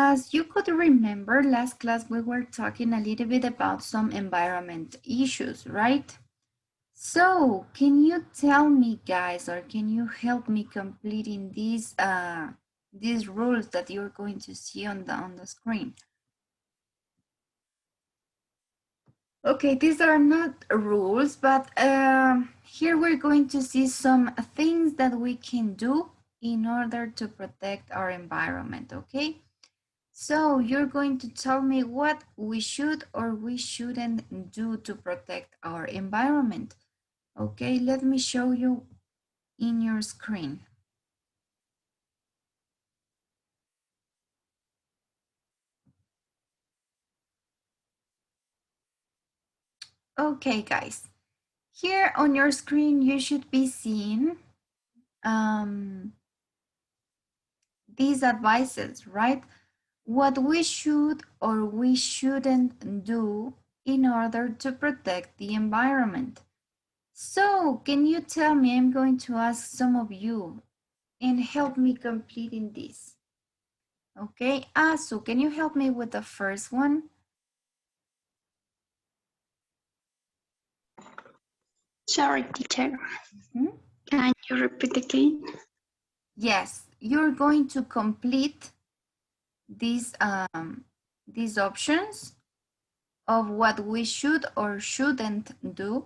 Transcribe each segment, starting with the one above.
as you could remember, last class we were talking a little bit about some environment issues, right? So can you tell me, guys, or can you help me completing these rules that you're going to see on the screen? Okay, these are not rules, but here we're going to see some things that we can do in order to protect our environment, okay? So you're going to tell me what we should or we shouldn't do to protect our environment. Okay, let me show you in your screen. Okay, guys, here on your screen, you should be seeing these advices, right? What we should or we shouldn't do in order to protect the environment. So can you tell me, I'm going to ask some of you and help me completing this. Okay, Asu, can you help me with the first one? Sorry, teacher. Can you repeat again? Yes, you're going to complete these options of what we should or shouldn't do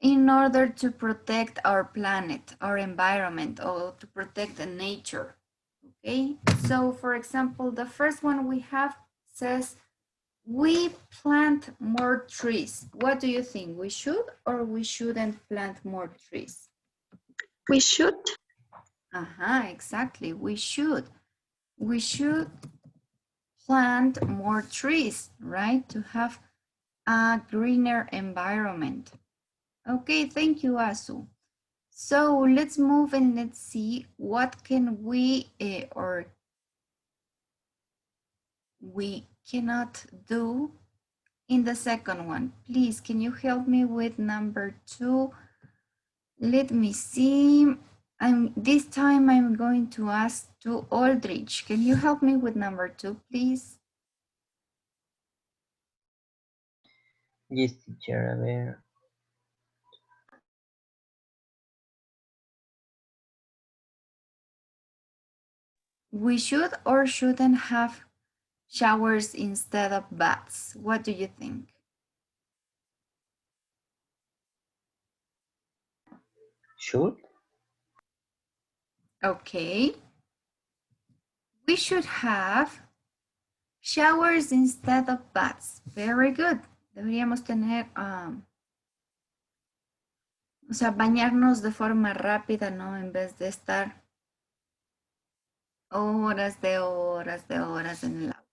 in order to protect our planet, our environment, or to protect the nature. Okay, so for example, the first one we have says, we plant more trees. What do you think? We should or we shouldn't plant more trees? We should. Exactly. We should. We should plant more trees, right? To have a greener environment. Okay, thank you, Asu. So let's move and let's see what can we or we cannot do in the second one. Please, can you help me with number 2? Let me see. This time I'm going to ask to Aldrich. Can you help me with number 2, please? Yes, teacher, a ver. We should or shouldn't have showers instead of baths. What do you think? Should? Okay. We should have showers instead of baths. Very good. Deberíamos tener, o sea, bañarnos de forma rápida, ¿no? En vez de estar horas de horas en el agua.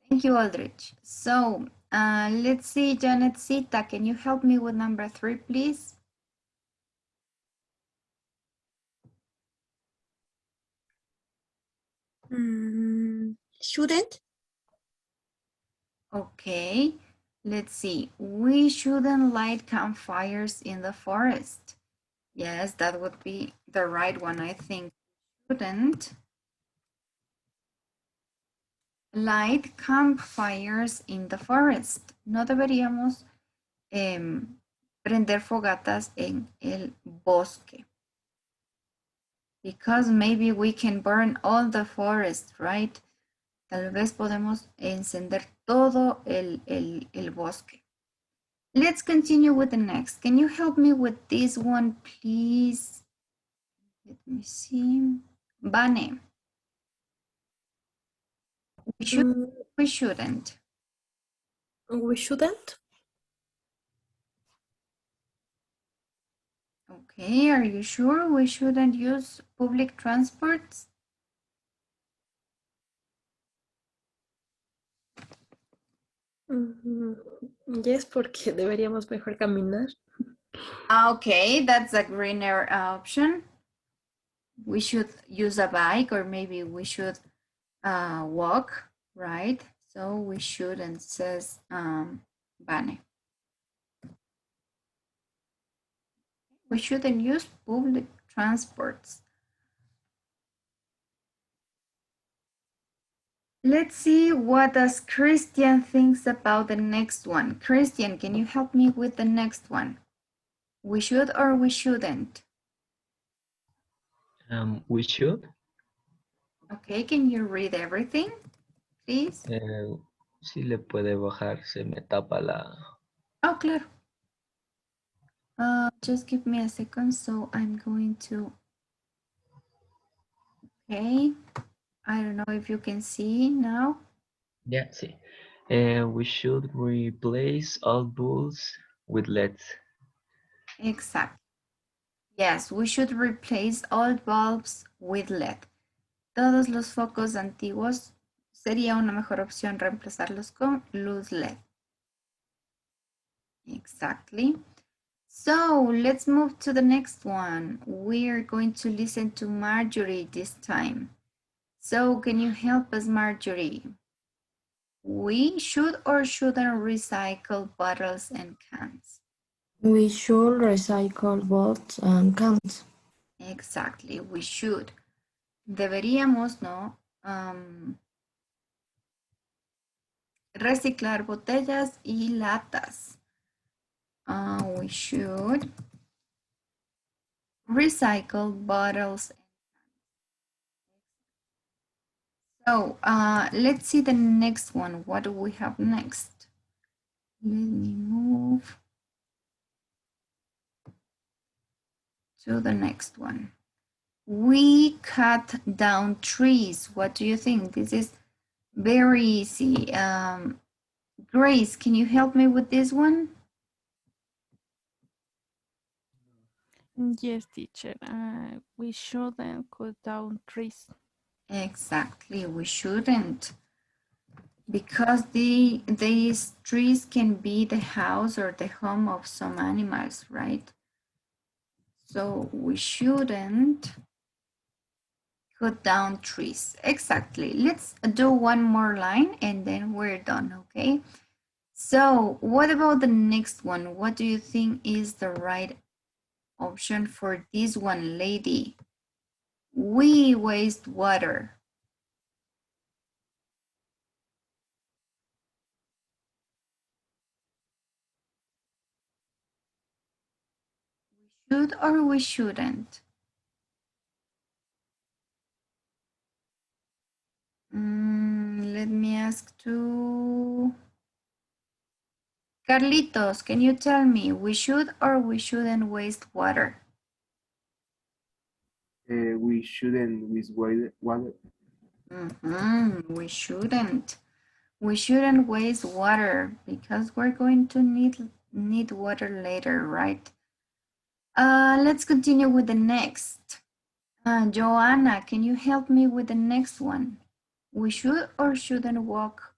Thank you, Aldrich. So let's see, Janet Sita, can you help me with number 3, please? Shouldn't. Okay, let's see. We shouldn't light campfires in the forest. Yes, that would be the right one, I think. Shouldn't light campfires in the forest. No deberíamos prender fogatas en el bosque. Because maybe we can burn all the forest, right? Tal vez podemos encender todo el bosque. Let's continue with the next. Can you help me with this one, please? Let me see. Vane. We should, we shouldn't. We shouldn't. Okay, are you sure we shouldn't use public transports? Yes, porque deberíamos mejor caminar. Okay, that's a greener option. We should use a bike or maybe we should walk, right? So we shouldn't, says Vane. We shouldn't use public transports. Let's see what does Christian thinks about the next one. Christian, can you help me with the next one? We should or we shouldn't? We should. Okay, can you read everything, please? Si le puede bajar, se me tapa la... Oh, claro. Just give me a second, so I'm going to... Okay, I don't know if you can see now. Yeah, sí. We should replace all bulbs with LEDs. Exactly. Yes, we should replace old bulbs with LED. Todos los focos antiguos sería una mejor opción reemplazarlos con luz LED. Exactly. So let's move to the next one. We're going to listen to Marjorie this time. So can you help us, Marjorie? We should or shouldn't recycle bottles and cans? We should recycle bottles and cans. Exactly, we should. Deberíamos, ¿no? Reciclar botellas y latas. We should recycle bottles. So let's see the next one. What do we have next? Let me move to the next one. We cut down trees. What do you think? This is very easy. Grace, can you help me with this one? Yes, teacher. We shouldn't cut down trees. Exactly, we shouldn't. Because these trees can be the house or the home of some animals, right? So we shouldn't cut down trees. Exactly. Let's do one more line and then we're done, okay? So what about the next one? What do you think is the right option for this one, lady? We waste water. We should or we shouldn't? Let me ask to Carlitos, can you tell me, we should or we shouldn't waste water? We shouldn't waste water. We shouldn't. We shouldn't waste water because we're going to need water later, right? Let's continue with the next. Joanna, can you help me with the next one? We should or shouldn't walk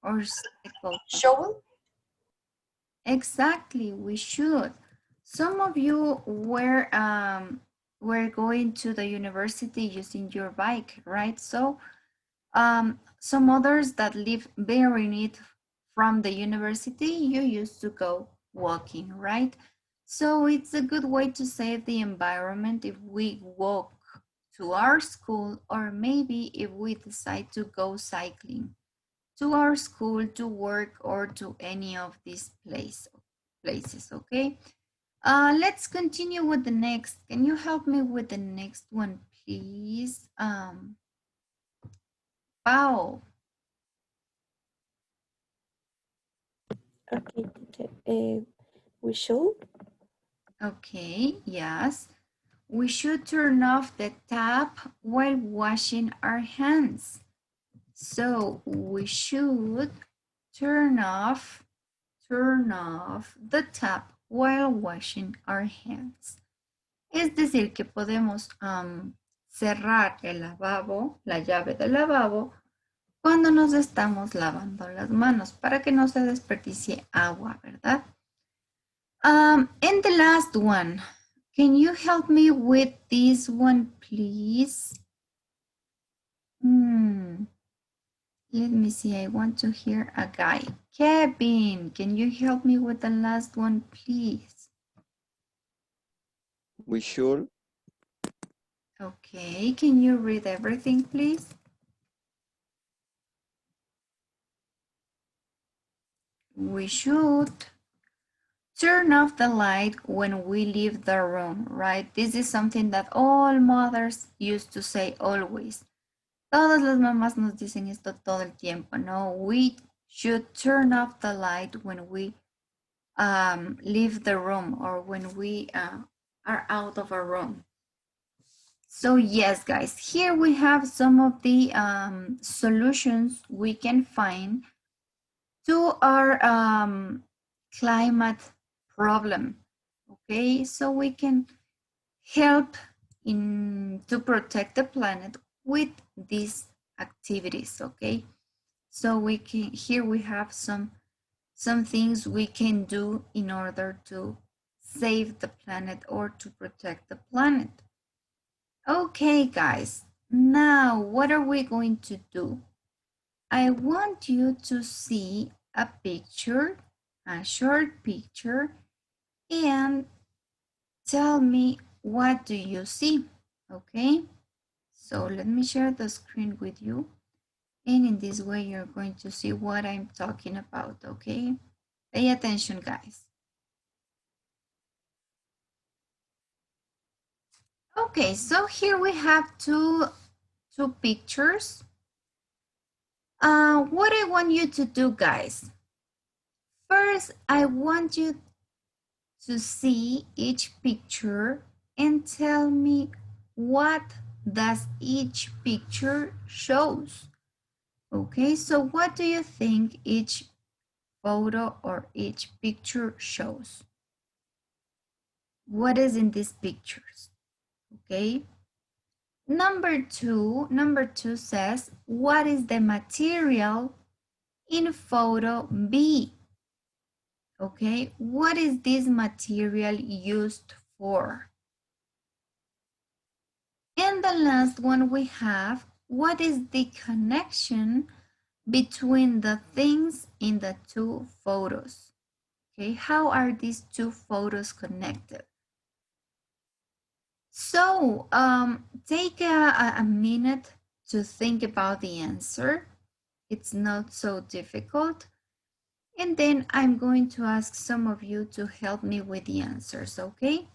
or cycle? Shovel? Exactly, we should. Some of you were going to the university using your bike, right? So some others that live very near from the university, you used to go walking, right? So it's a good way to save the environment if we walk to our school, or maybe if we decide to go cycling to our school, to work, or to any of these places, okay? Let's continue with the next. Can you help me with the next one, please? Pao. Okay, teacher. We should. Okay, yes. We should turn off the tap while washing our hands. So we should turn off the tap while washing our hands. Es decir, que podemos cerrar el lavabo, la llave del lavabo, cuando nos estamos lavando las manos para que no se desperdicie agua, ¿verdad? And the last one, can you help me with this one, please? Let me see, I want to hear a guy. Kevin, can you help me with the last one, please? We should. Okay, can you read everything, please? we should turn off the light when we leave the room, right? This is something that all mothers used to say always. Todas las mamás nos dicen esto todo el tiempo, no? We should turn off the light when we leave the room or when we are out of a room. So yes, guys, here we have some of the solutions we can find to our climate problem. Okay, so we can help to protect the planet with these activities. Okay, so here we have some things we can do in order to save the planet or to protect the planet. Okay, guys, now what are we going to do? I want you to see a picture, a short picture, and tell me what do you see, okay? So let me share the screen with you. And in this way, you're going to see what I'm talking about, okay? Pay attention, guys. Okay, so here we have two pictures. What I want you to do, guys. First, I want you to see each picture and tell me what does each picture shows. Okay, so what do you think each photo or each picture shows? What is in these pictures? Okay. Number two says, what is the material in photo B? Okay, what is this material used for? And the last one we have, what is the connection between the things in the two photos? Okay, how are these two photos connected? So take a minute to think about the answer. It's not so difficult. And then I'm going to ask some of you to help me with the answers, okay?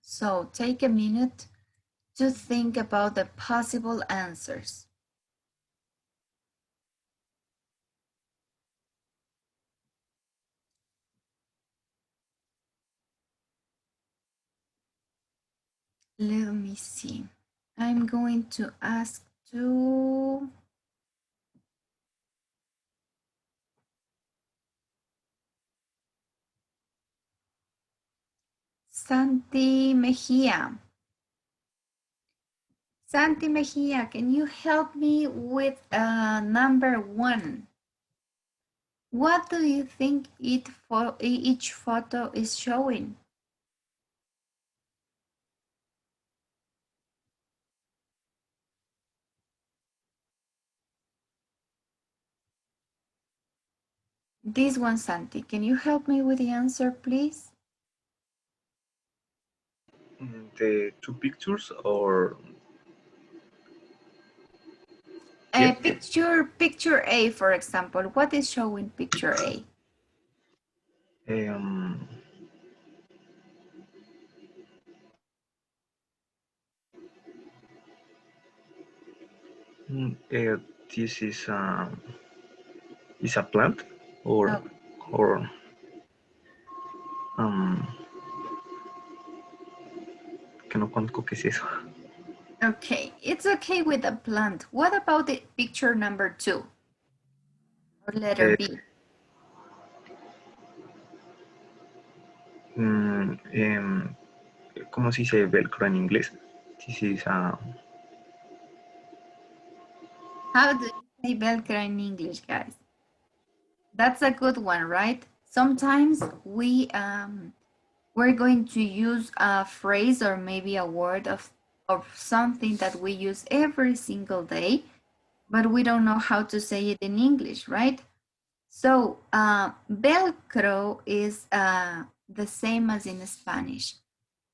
So take a minute to think about the possible answers. Let me see. I'm going to ask to Santi Mejia. Santi Mejia, can you help me with number 1? What do you think each photo is showing? This one, Santi, can you help me with the answer, please? The two pictures or yes. Picture A, for example. What is showing picture A? This is a plant or Oh. or que no conozco qué es eso. Okay, it's okay with the plant. What about the picture number 2? Or letter B? ¿Cómo se dice velcro en inglés? This is How do you say velcro in English, guys? That's a good one, right? Sometimes we're going to use a phrase or maybe a word of something that we use every single day, but we don't know how to say it in English, right? So velcro is the same as in Spanish.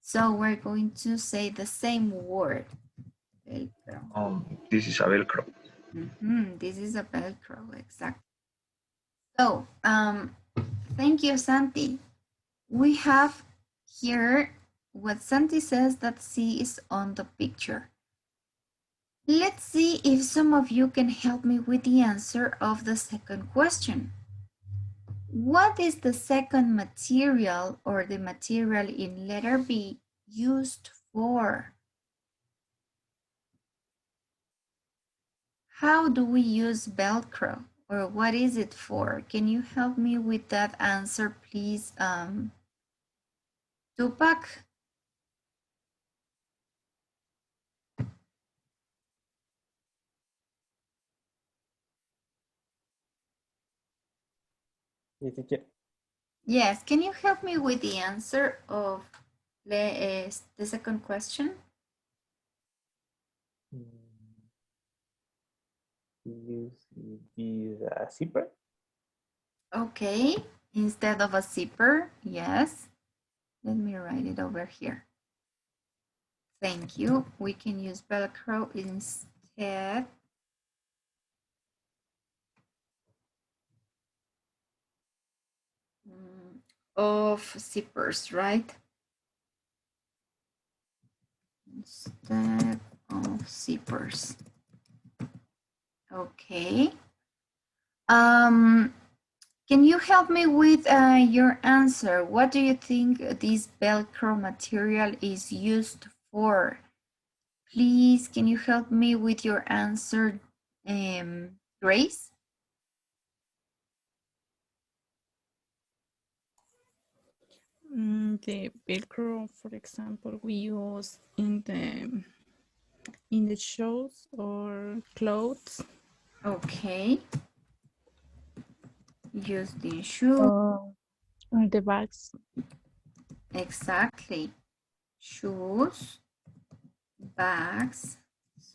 So we're going to say the same word, velcro. this is a velcro. This is a Velcro, exactly. So, thank you, Santi. We have here what Santi says that C is on the picture. Let's see if some of you can help me with the answer of the second question. What is the second material or the material in letter B used for? How do we use Velcro or what is it for? Can you help me with that answer, please, Tupac? Yes, can you help me with the answer of the second question? Use a zipper. Okay, instead of a zipper, yes. Let me write it over here. Thank you. We can use Velcro instead of zippers, right? Instead of zippers. Okay. Can you help me with your answer? What do you think this Velcro material is used for? Please, can you help me with your answer, Grace? The Velcro, for example, we use in the shoes or clothes. Okay. Use the shoe. On the bags. Exactly. Shoes, bags,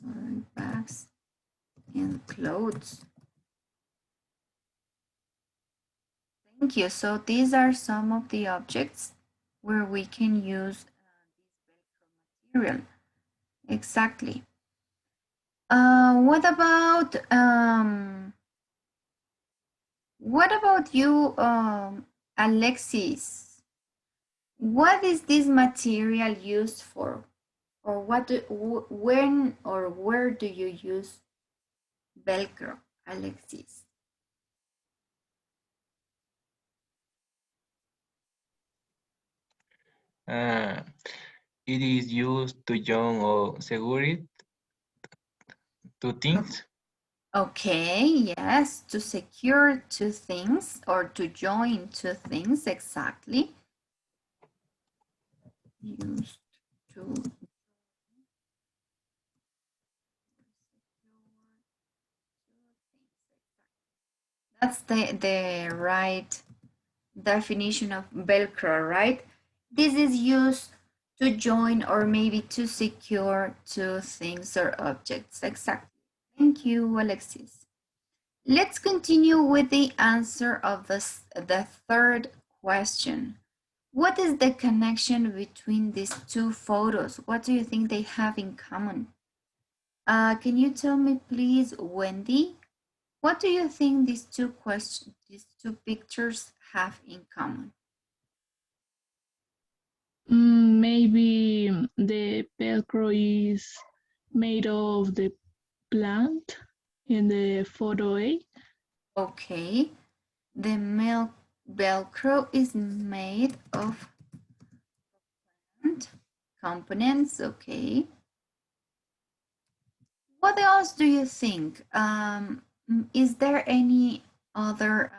and clothes. Thank you. So these are some of the objects where we can use this Velcro material. Exactly. What about you, Alexis? What is this material used for? Or when or where do you use Velcro, Alexis? It is used to join or secure two things. Okay, yes, to secure two things or to join two things, exactly. Used to That's the right definition of Velcro, right? This is used to join or maybe to secure two things or objects. Exactly. Thank you, Alexis. Let's continue with the answer of the third question. What is the connection between these two photos? What do you think they have in common? Can you tell me, please, Wendy? What do you think these two pictures have in common? Maybe the Velcro is made of the plant in the photo A. Okay, the Velcro is made of plant components. Okay. What else do you think? Is there any other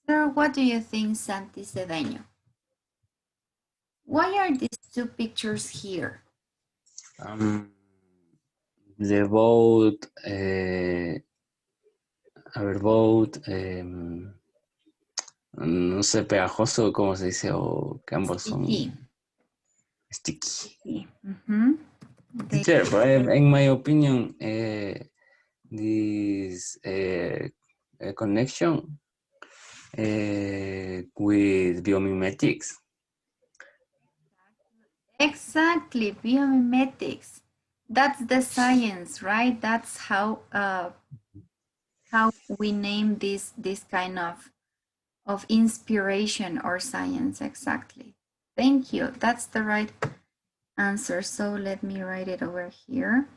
answer? What do you think, Santi Cedeño? Why are these two pictures here? The boat, boat, no sé, pegajoso, ¿cómo se dice? O que ambos Sticky. son sticky. Teacher, in my opinion, this connection with biomimetics. Exactly, biomimetics. That's the science, right? That's how we name this kind of inspiration or science. Exactly. Thank you. That's the right answer. So let me write it over here.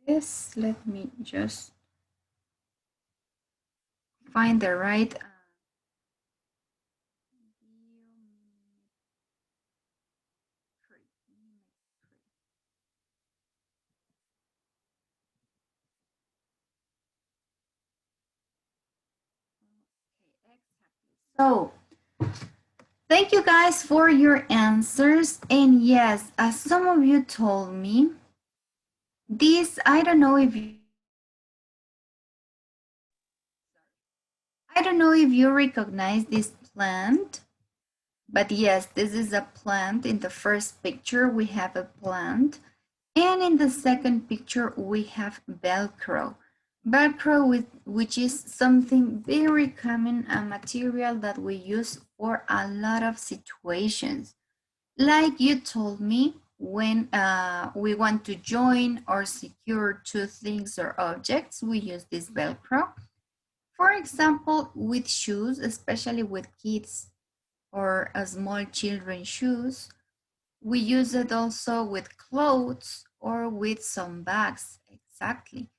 This, let me just find the right So, thank you guys for your answers. And yes, as some of you told me, this, I don't know if you recognize this plant, but yes, this is a plant. In the first picture, we have a plant. And in the second picture, we have Velcro. Velcro, which is something very common, a material that we use for a lot of situations. Like you told me, when we want to join or secure two things or objects, we use this Velcro. For example, with shoes, especially with kids or small children shoes, we use it also with clothes or with some bags, exactly.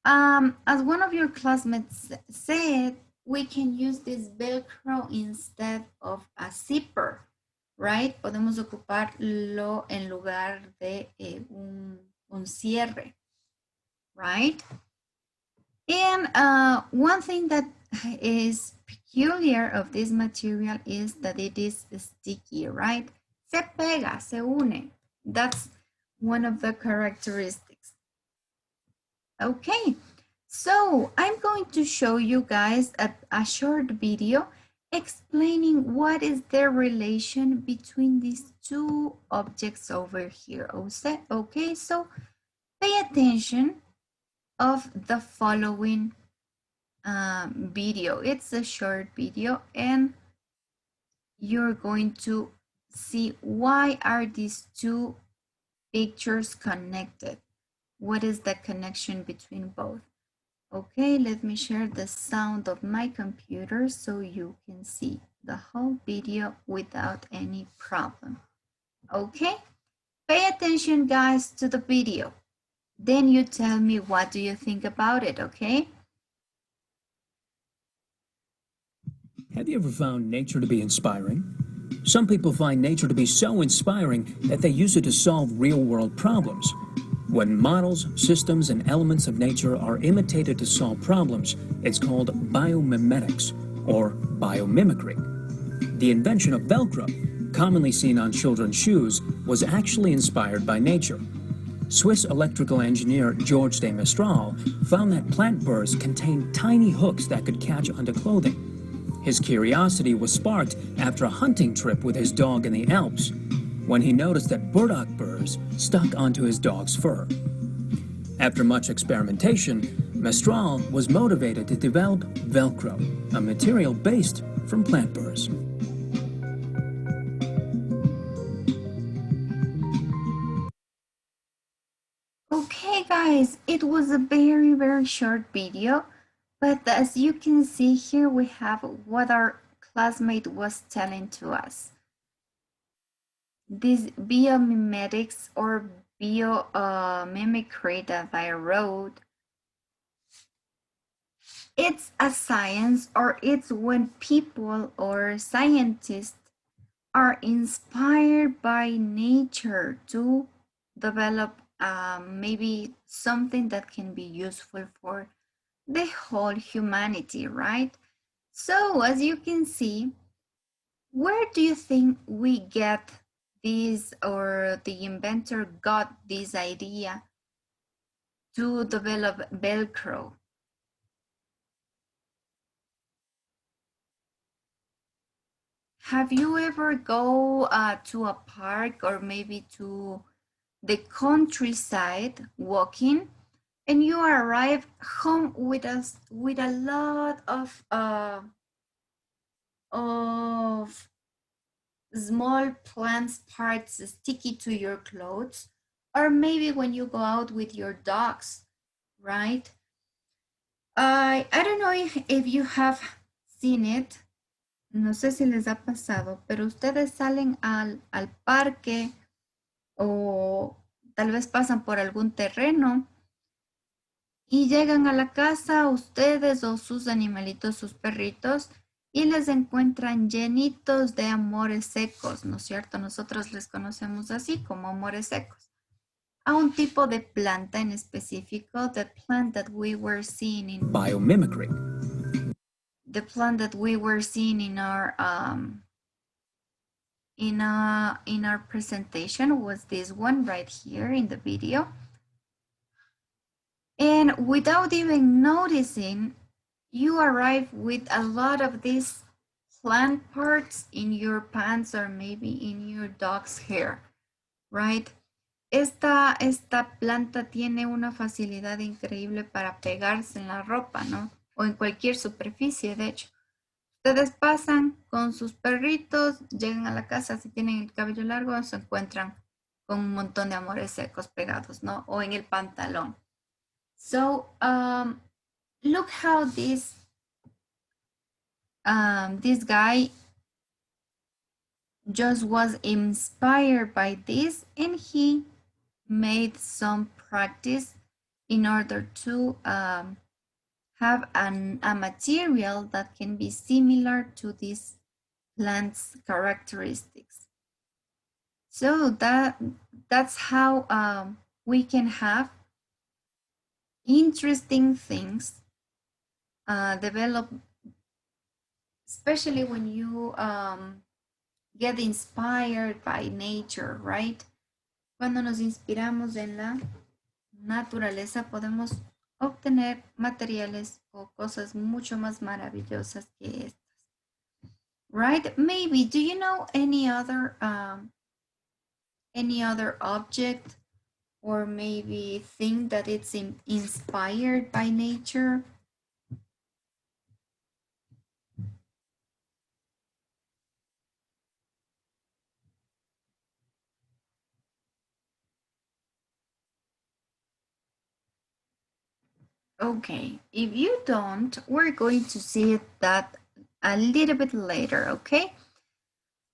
As one of your classmates said, we can use this Velcro instead of a zipper, right? Podemos ocuparlo en lugar de un cierre, right? And one thing that is peculiar of this material is that it is sticky, right? Se pega, se une. That's one of the characteristics. Okay, so I'm going to show you guys a short video explaining what is the relation between these two objects over here. Okay, so pay attention of the following video. It's a short video and you're going to see why are these two pictures connected. What is the connection between both? Okay, let me share the sound of my computer so you can see the whole video without any problem. Okay, pay attention guys to the video. Then you tell me what do you think about it, okay? Have you ever found nature to be inspiring? Some people find nature to be so inspiring that they use it to solve real-world problems. When models, systems, and elements of nature are imitated to solve problems, it's called biomimetics, or biomimicry. The invention of Velcro, commonly seen on children's shoes, was actually inspired by nature. Swiss electrical engineer George de Mestral found that plant burrs contained tiny hooks that could catch onto clothing. His curiosity was sparked after a hunting trip with his dog in the Alps, when he noticed that burdock burrs stuck onto his dog's fur. After much experimentation, Mestral was motivated to develop Velcro, a material based from plant burrs. Okay guys, it was a very short video, but as you can see here, we have what our classmate was telling to us. This biomimetics or biomimicry that I wrote, it's a science, or it's when people or scientists are inspired by nature to develop maybe something that can be useful for the whole humanity, right? So as you can see, where do you think we get this, or the inventor got this idea to develop Velcro? Have you ever go to a park or maybe to the countryside walking and you arrive home with a lot of small plants parts sticky to your clothes, or maybe when you go out with your dogs, right? I don't know if you have seen it. No sé si les ha pasado, pero ustedes salen al parque o tal vez pasan por algún terreno y llegan a la casa ustedes o sus animalitos, sus perritos, y les encuentran llenitos de amores secos, ¿no es cierto? Nosotros les conocemos así como amores secos. A un tipo de planta en específico, the plant that we were seeing in biomimicry. The plant that we were seeing in our presentation was this one right here in the video. And without even noticing, you arrive with a lot of these plant parts in your pants or maybe in your dog's hair, right? Esta planta tiene una facilidad increíble para pegarse en la ropa, ¿no? O en cualquier superficie, de hecho. Ustedes pasan con sus perritos, llegan a la casa, si tienen el cabello largo, se encuentran con un montón de amores secos pegados, ¿no? O en el pantalón. So, look how this guy just was inspired by this, and he made some practice in order to have a material that can be similar to this plant's characteristics. So that's how we can have interesting things develop, especially when you get inspired by nature, right? Cuando nos inspiramos en la naturaleza, podemos obtener materiales o cosas mucho más maravillosas que estas. Right? Maybe, do you know any other object or maybe thing that it's inspired by nature? Okay, if you don't, we're going to see that a little bit later, okay?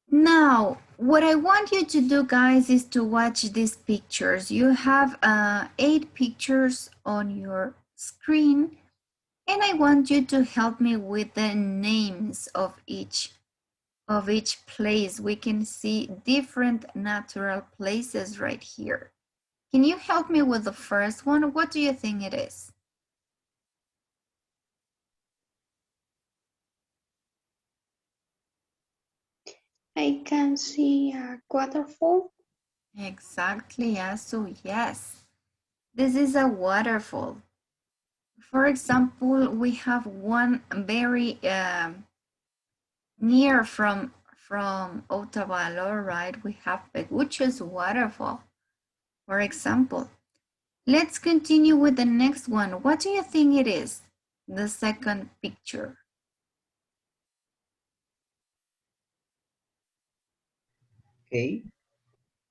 Now, what I want you to do, guys, is to watch these pictures. You have 8 pictures on your screen, and I want you to help me with the names of each place. We can see different natural places right here. Can you help me with the first one? What do you think it is? I can see a waterfall. Exactly, yeah. So yes, this is a waterfall. For example, we have one very near from Otavalo, right? We have Pegucho's waterfall, for example. Let's continue with the next one. What do you think it is? The second picture. Cave.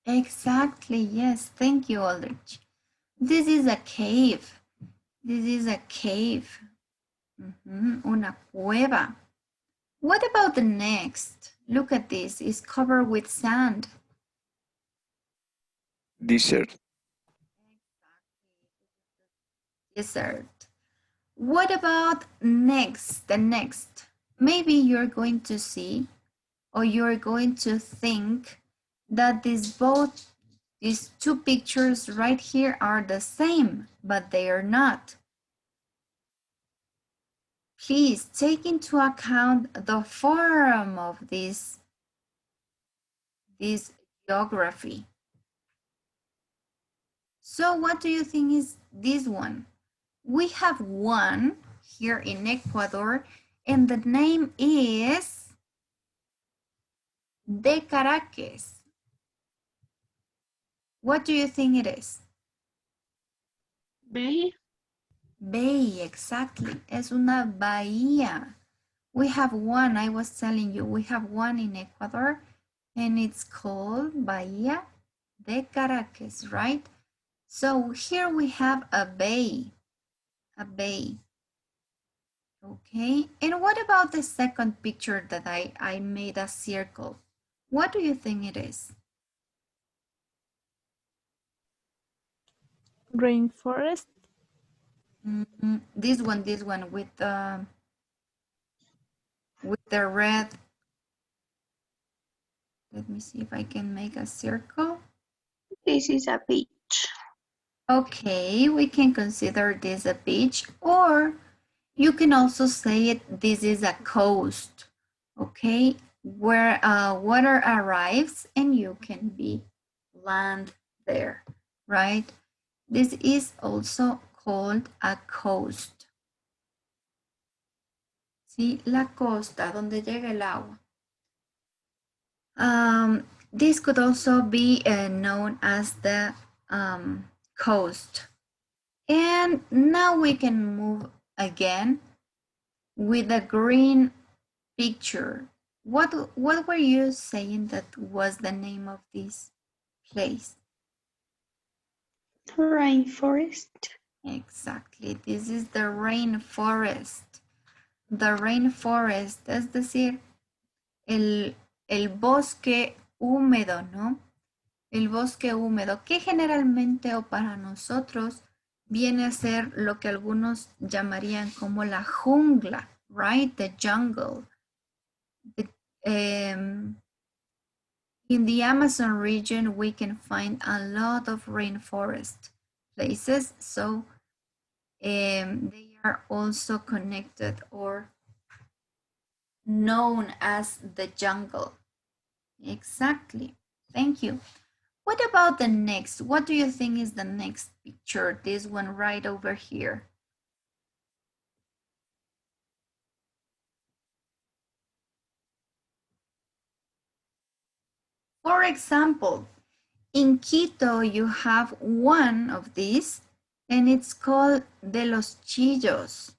Exactly, yes. Thank you, Aldrich. This is a cave. This is a cave. Una cueva. What about the next? Look at this. It's covered with sand. Desert. Desert. What about next? The next. Maybe you're going to see or you're going to think that these two pictures right here are the same, but they are not. Please take into account the form of this geography. So what do you think is this one? We have one here in Ecuador, and the name is De Caracas. What do you think it is? Bay? Bay, exactly. Es una bahía. We have one, I was telling you, we have one in Ecuador and it's called Bahía de Caracas, right? So here we have a bay, a bay. Okay, and what about the second picture that I made a circle? What do you think it is? Rainforest. This one with the red. Let me see if I can make a circle. This is a beach. Okay, we can consider this a beach, or you can also say it, this is a coast, okay, where water arrives and you can be land there, right? This is also called a coast. ¿Sí? La costa, donde llega el agua. This could also be known as the coast. And now we can move again with the green picture. What were you saying that was the name of this place? Rainforest. Exactly, this is the rainforest. The rainforest, es decir, el bosque húmedo, ¿no? El bosque húmedo, que generalmente o para nosotros viene a ser lo que algunos llamarían como la jungla, right? The jungle. In the Amazon region, we can find a lot of rainforest places, so they are also connected or known as the jungle. Exactly. Thank you. What about the next? What do you think is the next picture? This one right over here. For example, in Quito, you have one of these, and it's called De los Chillos.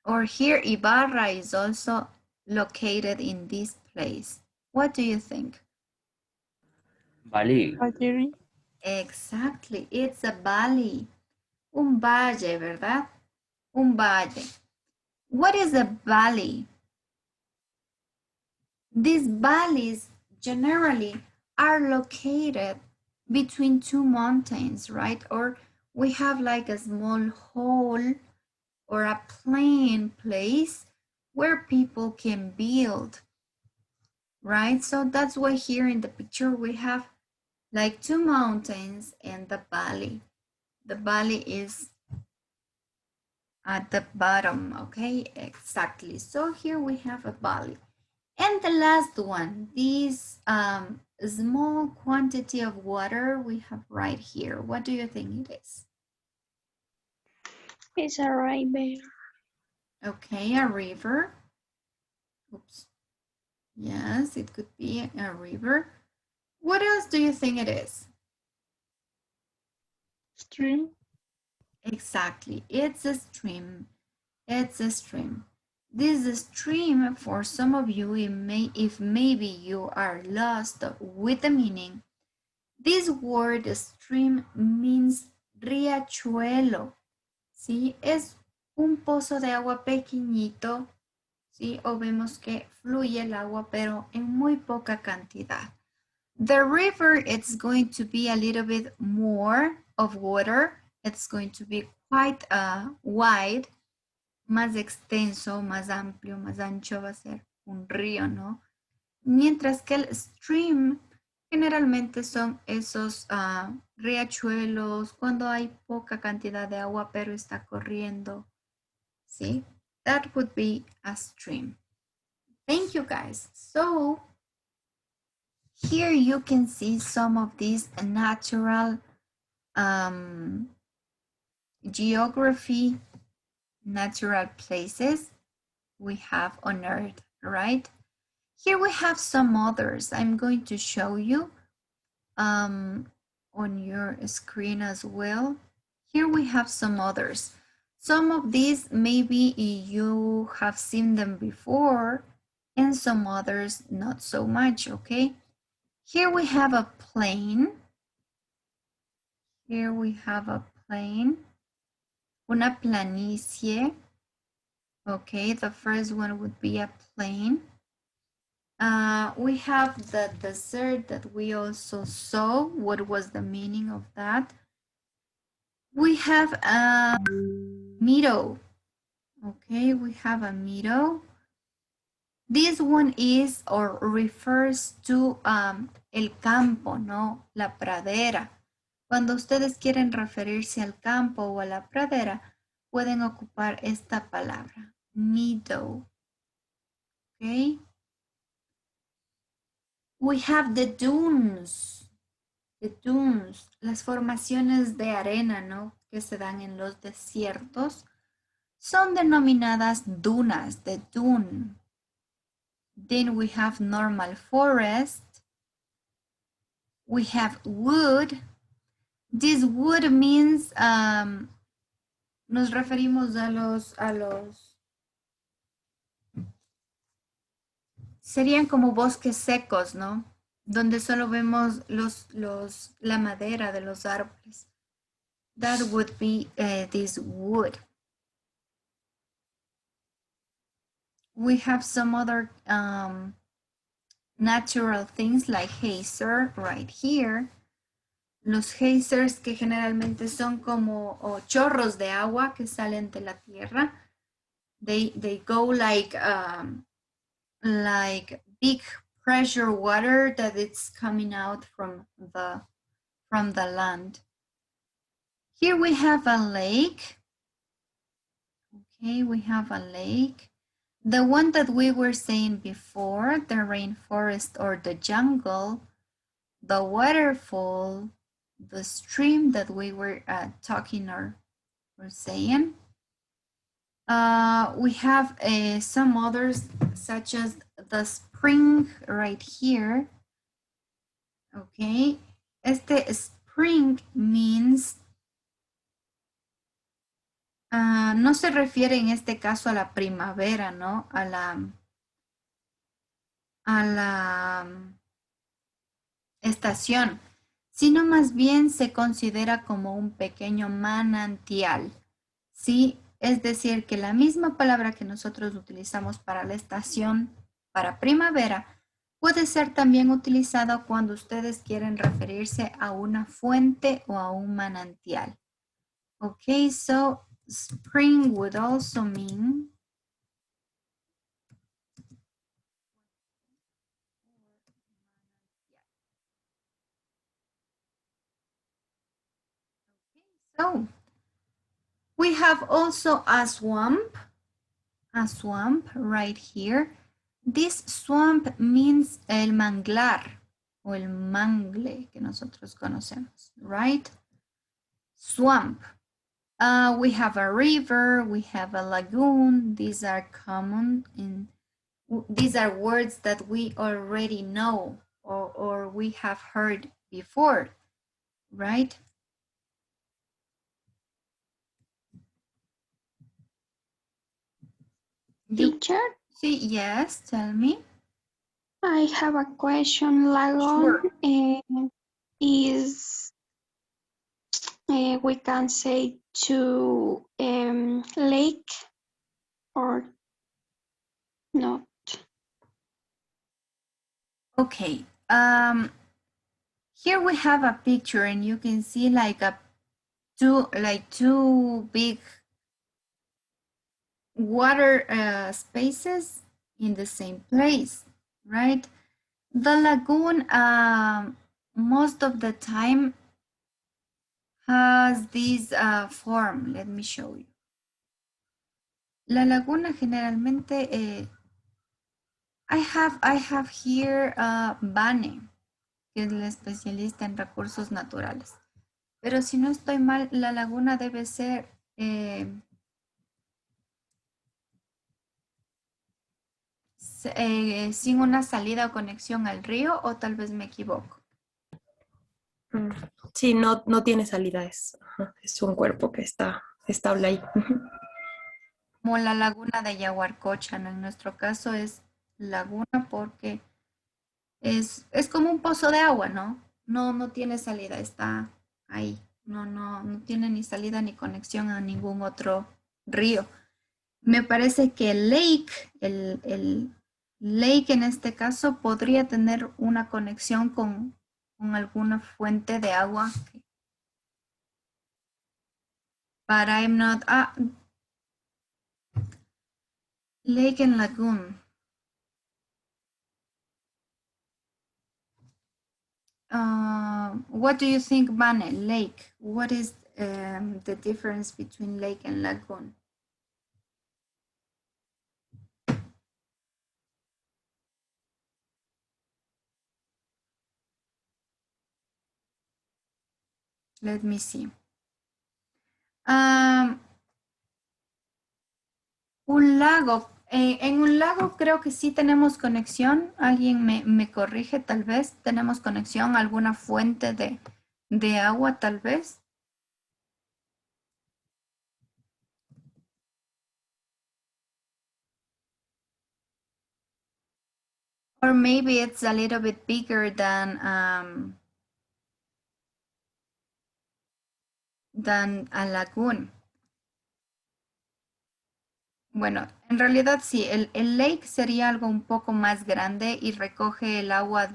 Or here, Ibarra is also located in this place. What do you think? Valley. Exactly, it's a valley. Un valle, ¿verdad? Un valle. What is a valley? These valleys generally are located between two mountains, right? Or we have like a small hole or a plain place where people can build, right? So that's why here in the picture we have like two mountains and the valley. The valley is at the bottom, okay? Exactly. So here we have a valley. And the last one, this small quantity of water we have right here. What do you think it is? It's a river. Okay, a river. Oops. Yes, it could be a river. What else do you think it is? Stream. Exactly, it's a stream. It's a stream. This stream, for some of you, if maybe you are lost with the meaning, this word stream means riachuelo, ¿sí? Es un pozo de agua pequeñito, ¿sí? O vemos que fluye el agua, pero en muy poca cantidad. The river, it's going to be a little bit more of water. It's going to be quite wide, más extenso, más amplio, más ancho va a ser un río, ¿no? Mientras que el stream generalmente son esos riachuelos cuando hay poca cantidad de agua pero está corriendo, ¿sí? That would be a stream. Thank you guys. So here you can see some of these natural geography, natural places we have on Earth, right? Here we have some others I'm going to show you on your screen as well. Here we have some others. Some of these maybe you have seen them before and some others not so much, okay? Here we have a plane. Here we have a plane. Una planicie. Okay, the first one would be a plane. We have the desert that we also saw. What was the meaning of that? We have a meadow. Okay, we have a meadow. This one is or refers to el campo, ¿no? La pradera. Cuando ustedes quieren referirse al campo o a la pradera, pueden ocupar esta palabra, meadow. Okay. We have the dunes. The dunes, las formaciones de arena, ¿no? Que se dan en los desiertos, son denominadas dunas, the dune. Then we have normal forest. We have wood. This wood means, nos referimos a los, serían como bosques secos, ¿no? Donde solo vemos la madera de los árboles. That would be this wood. We have some other natural things like geyser right here. Los geysers que generalmente son como chorros de agua que salen de la tierra. They go like big pressure water that it's coming out from the land. Here we have a lake. Okay, we have a lake. The one that we were saying before, the rainforest or the jungle, the waterfall, the stream that we were talking or saying. We have some others such as the spring right here. Okay, este spring means no se refiere en este caso a la primavera, ¿no? A la estación, sino más bien se considera como un pequeño manantial, ¿sí? Es decir, que la misma palabra que nosotros utilizamos para la estación, para primavera, puede ser también utilizada cuando ustedes quieren referirse a una fuente o a un manantial. Okay, so spring would also mean so we have also a swamp right here. This swamp means el manglar o el mangle que nosotros conocemos, right? Swamp. We have a river, we have a lagoon. These are common these are words that we already know or we have heard before, right? Teacher? See, yes, tell me. I have a question. Lagoon is, we can say, to lake or not? Okay. Here we have a picture and you can see like two big water spaces in the same place, right? The lagoon most of the time has this form. Let me show you. La laguna generalmente I have here Vane, que es la especialista en recursos naturales. Pero si no estoy mal, la laguna debe ser sin una salida o conexión al río, o tal vez me equivoco. Sí, no, no tiene salida, es un cuerpo que está estable ahí. Como la laguna de Yaguarcocha, ¿no? En nuestro caso es laguna porque es como un pozo de agua, ¿no? No tiene salida, está ahí. No tiene ni salida ni conexión a ningún otro río. Me parece que el lake en este caso podría tener una conexión con alguna fuente de agua. But I'm not, lake and lagoon. What do you think, Vane? Lake. What is the difference between lake and lagoon? Let me see. Un lago. En un lago creo que sí tenemos conexión. Alguien me corrige, tal vez. Tenemos conexión a alguna fuente de agua, tal vez. Or maybe it's a little bit bigger than a lagoon. Bueno, en realidad sí, el lake sería algo un poco más grande y recoge el agua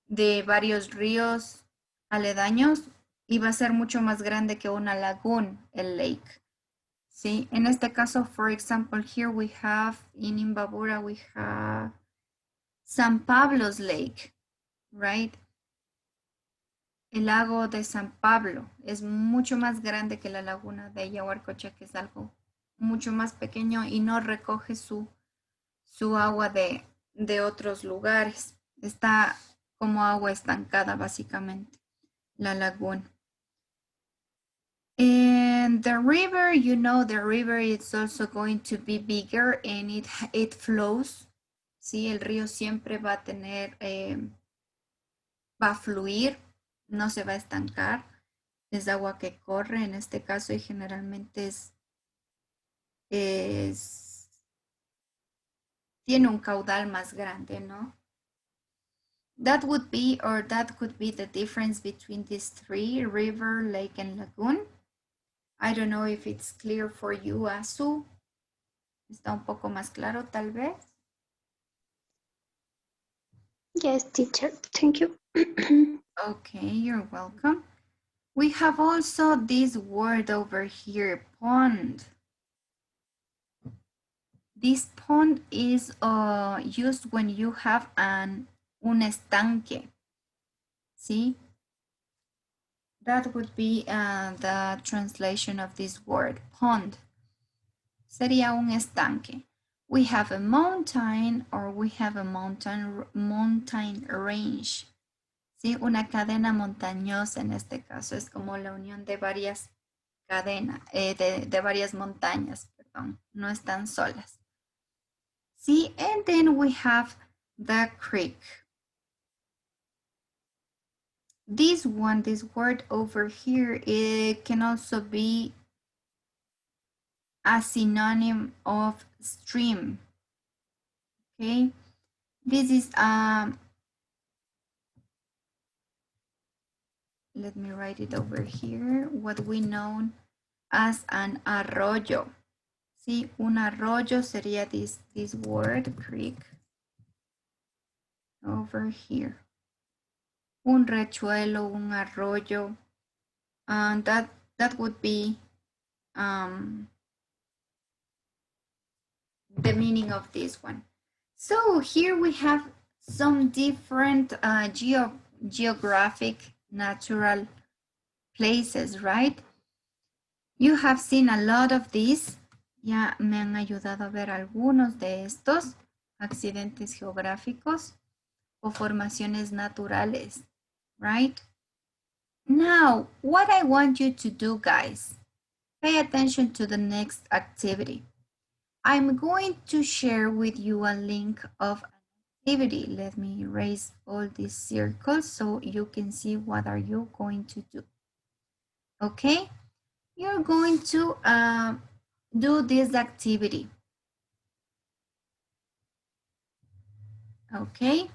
de varios ríos aledaños y va a ser mucho más grande que una lagoon, el lake. Sí, en este caso, for example, here we have, in Imbabura, we have San Pablo's Lake, right? El lago de San Pablo es mucho más grande que la laguna de Yaguarcocha, que es algo mucho más pequeño y no recoge su agua de otros lugares. Está como agua estancada, básicamente, la laguna. And the river, you know, the river is also going to be bigger and it flows. Sí, el río siempre va a tener, va a fluir, no se va a estancar. Es agua que corre en este caso y generalmente tiene un caudal más grande, ¿no? That would be, or that could be the difference between these three, river, lake, and lagoon. I don't know if it's clear for you, Azu. Está un poco más claro, tal vez. Yes, teacher. Thank you. Okay, you're welcome. We have also this word over here, pond. This pond is used when you have un estanque. See? That would be the translation of this word, pond. Sería un estanque. We have a mountain or we have a mountain range. ¿Sí? Una cadena montañosa en este caso es como la unión de varias cadenas, de varias montañas, perdón, no están solas. ¿Sí? And then we have the creek. This word over here, it can also be a synonym of stream. Okay, this is let me write it over here, what we know as an arroyo. Sí, un arroyo sería this word, creek, over here. Un riachuelo, un arroyo, and that would be the meaning of this one. So here we have some different geographic natural places, right? You have seen a lot of these. Ya me han ayudado a ver algunos de estos accidentes geográficos o formaciones naturales, right? Now, what I want you to do, guys, pay attention to the next activity. I'm going to share with you a link of an activity. Let me erase all these circles so you can see what are you going to do. Okay, you're going to do this activity. Okay,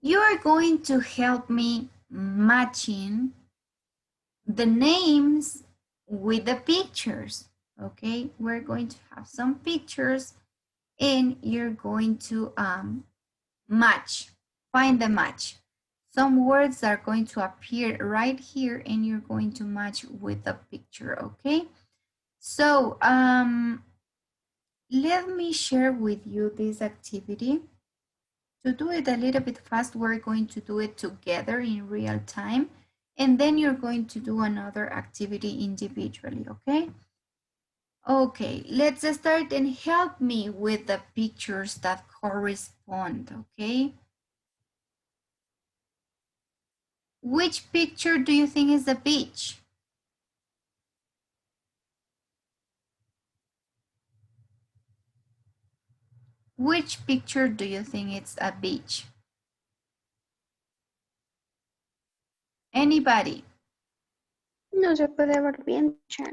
you are going to help me matching the names with the pictures. Okay, we're going to have some pictures and you're going to match, find the match. Some words are going to appear right here and you're going to match with the picture, okay? So let me share with you this activity. To do it a little bit fast, we're going to do it together in real time, and then you're going to do another activity individually, okay? Okay, let's start and help me with the pictures that correspond, okay? Which picture do you think is the beach? Which picture do you think it's a beach? Anybody? No se puede ver bien, teacher.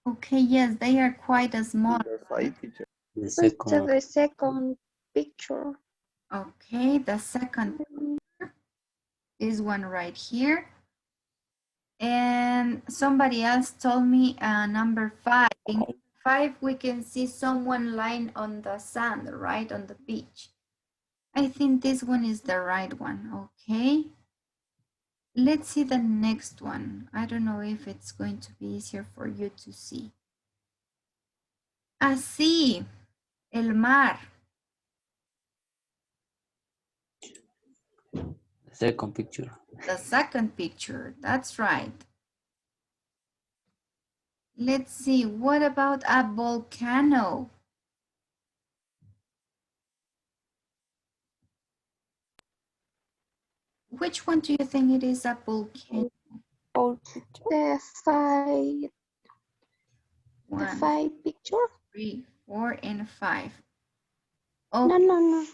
Okay, yes, they are quite small. Number 5, teacher. The It's second, the second picture. Okay, the second picture, this one right here. And somebody else told me number 5. In 5, we can see someone lying on the sand, right, on the beach. I think this one is the right one, okay? Let's see the next one. I don't know if it's going to be easier for you to see. Así, el mar. the second picture. The second picture, that's right. Let's see, what about a volcano? Which one do you think it is a volcano? The five, One, the 5 picture. 3, 4, and 5. No, Okay. no, no.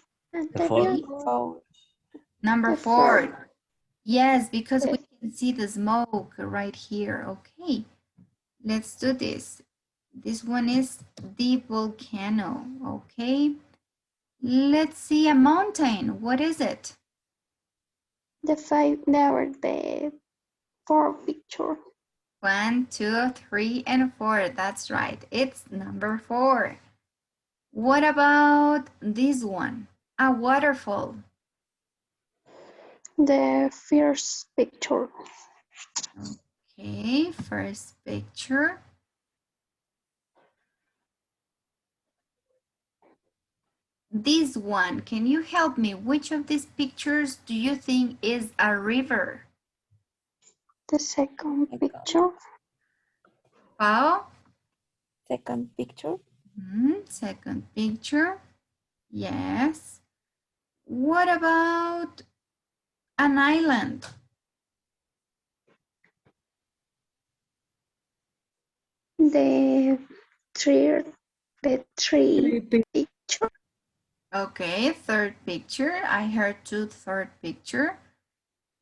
The fourth. Number The 4. Yes, because we Yes. can see the smoke right here. Okay, let's do this. This one is the volcano. Okay, let's see a mountain. What is it? The 4 picture. 1, 2, 3, and 4. That's right. It's number 4. What about this one? A waterfall. The first picture. Okay, first picture. This one, can you help me? Which of these pictures do you think is a river? The second picture. Pao? Second picture. Second picture. Yes. What about an island? The three picture. Okay, third picture. I heard two, third picture.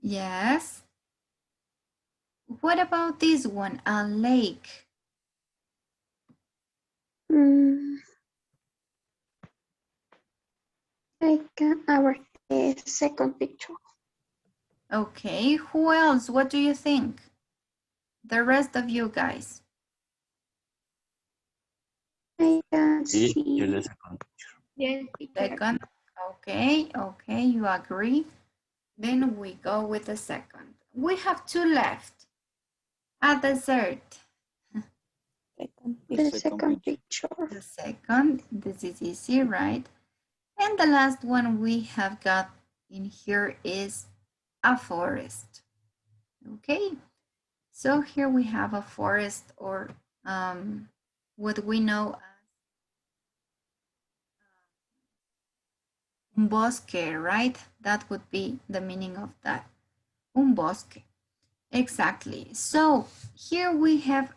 Yes. What about this one? A lake. Our second picture. Okay, who else? What do you think? The rest of you guys. I can Sí, see. yo the second picture. Yes, Second. Okay, okay, you agree. Then we go with the second. We have 2 left. A dessert. The second picture. The second, this is easy, right? And the last one we have got in here is a forest. Okay, so here we have a forest, or what we know as un bosque, right? That would be the meaning of that. Un bosque. Exactly. So here we have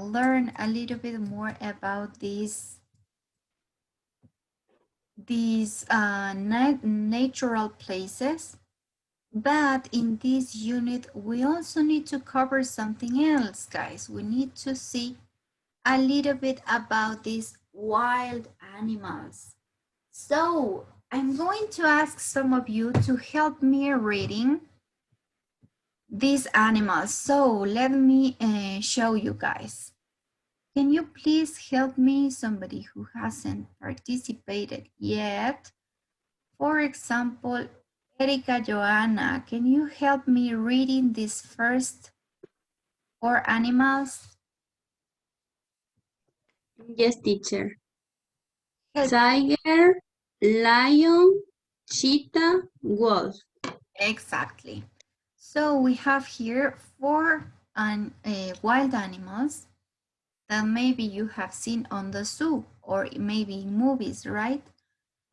learned a little bit more about this these natural places, but in this unit, we also need to cover something else, guys. We need to see a little bit about these wild animals. So I'm going to ask some of you to help me reading these animals. So let me show you guys. Can you please help me, somebody who hasn't participated yet? For example, Erika Joanna, can you help me reading these first 4 animals? Yes, teacher. Help. Tiger, lion, cheetah, wolf. Exactly. So we have here 4 wild animals that maybe you have seen on the zoo or maybe in movies, right?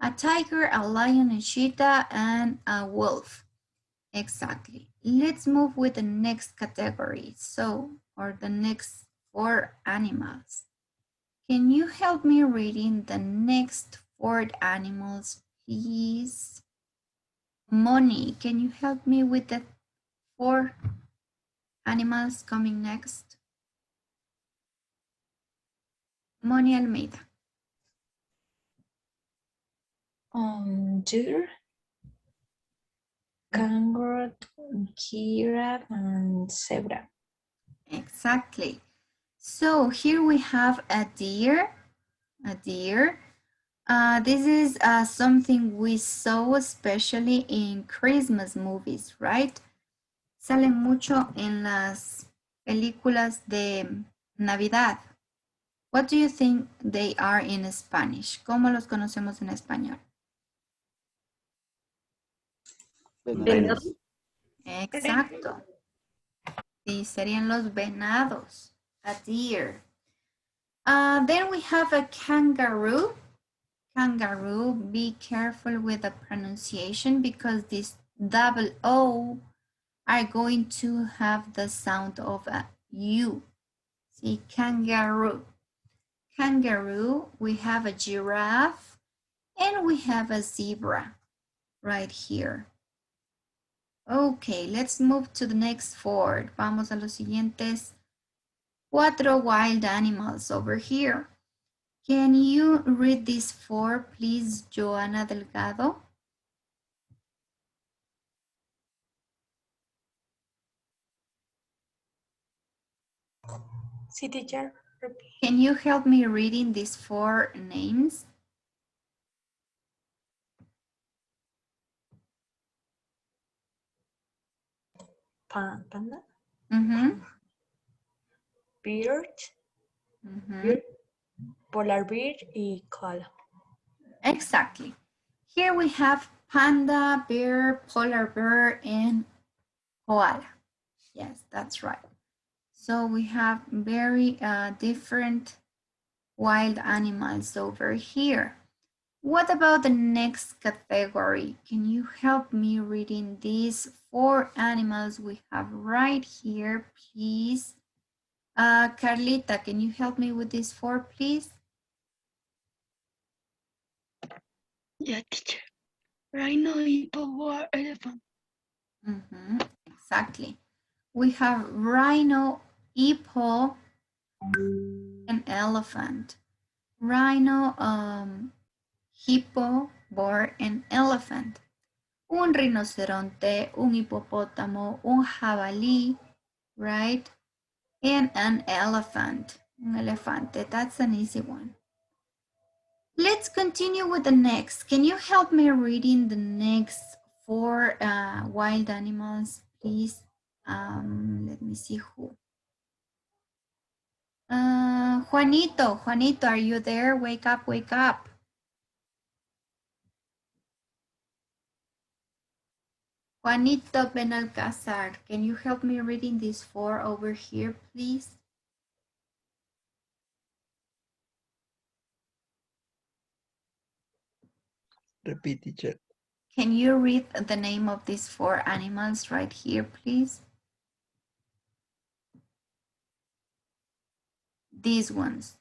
A tiger, a lion, a cheetah, and a wolf. Exactly. Let's move with the next category. So, or the next 4 animals. Can you help me reading the next 4 animals, please? Moni, can you help me with the 4 animals coming next? Moni Almeida. Deer, kangaroo, giraffe, and zebra. Exactly. So here we have a deer. A deer. This is something we saw especially in Christmas movies, right? Salen mucho en las películas de Navidad. What do you think they are in Spanish? ¿Cómo los conocemos en español? Venados. Exacto. Sí, serían los venados. A deer. Then we have a kangaroo. Kangaroo, be careful with the pronunciation because this double O are going to have the sound of a U. See, kangaroo. Kangaroo, we have a giraffe, and we have a zebra right here. Okay, let's move to the next 4. Vamos a los siguientes 4 wild animals over here. Can you read these 4, please, Joana Delgado? Sí, teacher. Can you help me reading these 4 names? Panda, Mm-hmm. bird, Mm-hmm. polar bear, y koala. Exactly. Here we have panda, bear, polar bear, and koala. Yes, that's right. So we have very different wild animals over here. What about the next category? Can you help me reading these 4 animals we have right here, please? Carlita, can you help me with these 4, please? Yeah, teacher. Rhino, hippo, boar, elephant. Mm-hmm. Exactly. We have rhino, hippo, and elephant. Rhino, hippo, boar, and elephant. Un rinoceronte, un hipopótamo, un jabalí, right? And an elephant. Un elefante. That's an easy one. Let's continue with the next. Can you help me reading the next 4 wild animals, please? Let me see who. Juanito, are you there? Wake up, wake up. Juanito Benalcázar, can you help me reading these 4 over here, please? Repeat, teacher. Can you read the name of these 4 animals right here, please? These ones.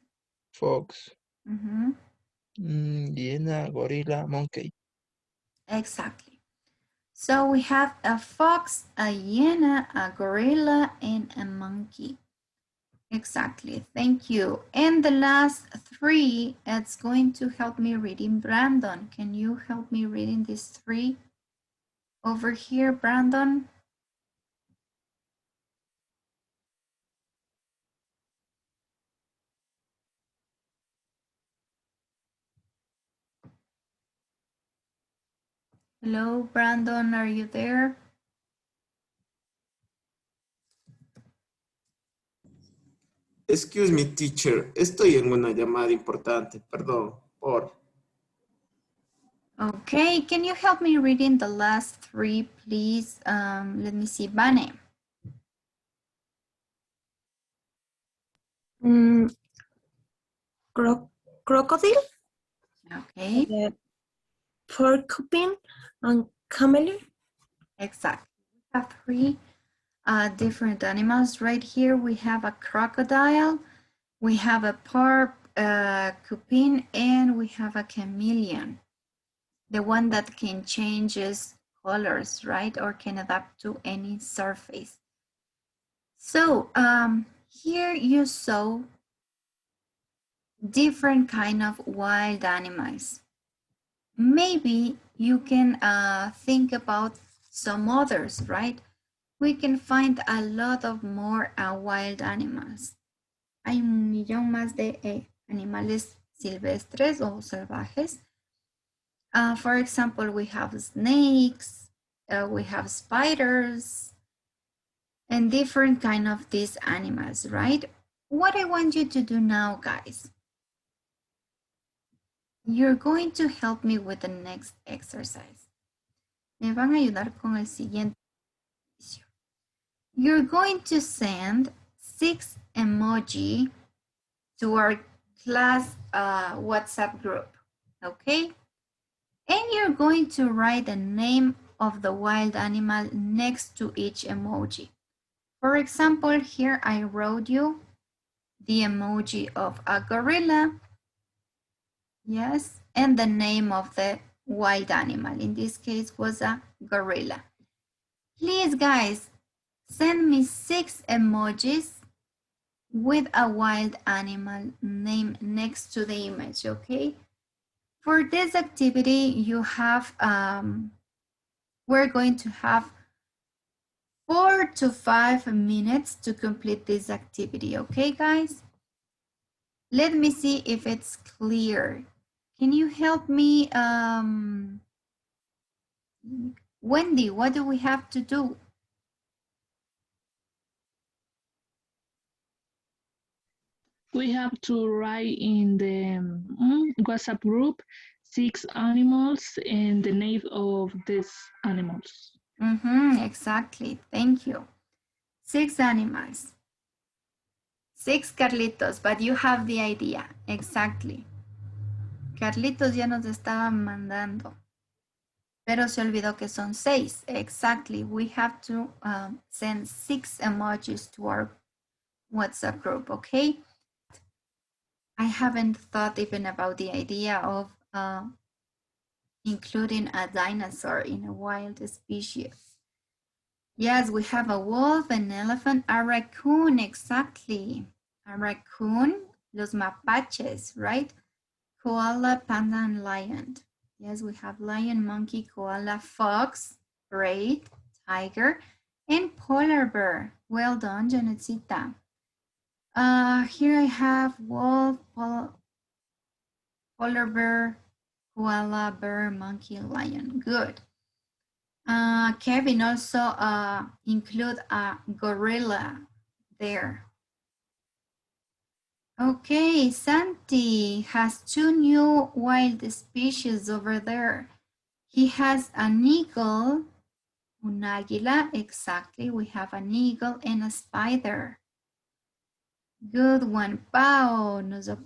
Fox, Mm-hmm. Hyena, gorilla, monkey. Exactly. So we have a fox, a hyena, a gorilla, and a monkey. Exactly. Thank you. And the last three, it's going to help me reading Brandon. Can you help me reading these three over here, Brandon? Hello, Brandon, are you there? Excuse me, teacher. Estoy en una llamada importante. Perdón. Okay, can you help me reading the last three, please? Let me see, Vane. Crocodile. Okay. Porcupine and camel. Exactly. We have three different animals right here. We have a crocodile, we have a porcupine, and we have a chameleon. The one that can change its colors, right? Or can adapt to any surface. So here you saw different kind of wild animals. Maybe you can think about some others, right? We can find a lot of more wild animals. Hay un millón más de animales silvestres o salvajes. For example, we have snakes, we have spiders, and different kind of these animals, right? What I want you to do now, guys, you're going to help me with the next exercise. Me van a ayudar con el siguiente ejercicio. You're going to send 6 emoji to our class WhatsApp group, okay? And you're going to write the name of the wild animal next to each emoji. For example, here I wrote you the emoji of a gorilla, yes, and the name of the wild animal. In this case was a gorilla. Please, guys, send me 6 emojis with a wild animal name next to the image, okay? For this activity, you have, we're going to have 4 to 5 minutes to complete this activity, okay, guys? Let me see if it's clear. Can you help me, Wendy, what do we have to do? We have to write in the WhatsApp group 6 animals and the name of these animals. Exactly. Thank you. 6 animals. 6 Carlitos, but you have the idea. Exactly. Carlitos ya nos estaba mandando. Pero se olvidó que son 6. Exactly. We have to send 6 emojis to our WhatsApp group, okay? I haven't thought even about the idea of including a dinosaur in a wild species. Yes, we have a wolf, an elephant, a raccoon, exactly. A raccoon, los mapaches, right? Koala, panda, and lion. Yes, we have lion, monkey, koala, fox, great, tiger, and polar bear. Well done, Janetita. Here I have wolf, polar bear, koala, bear, monkey, lion. Good. Kevin also include a gorilla there. Okay, Santi has 2 new wild species over there. He has an eagle, un águila, exactly. We have an eagle and a spider. Good one. Pau nos ha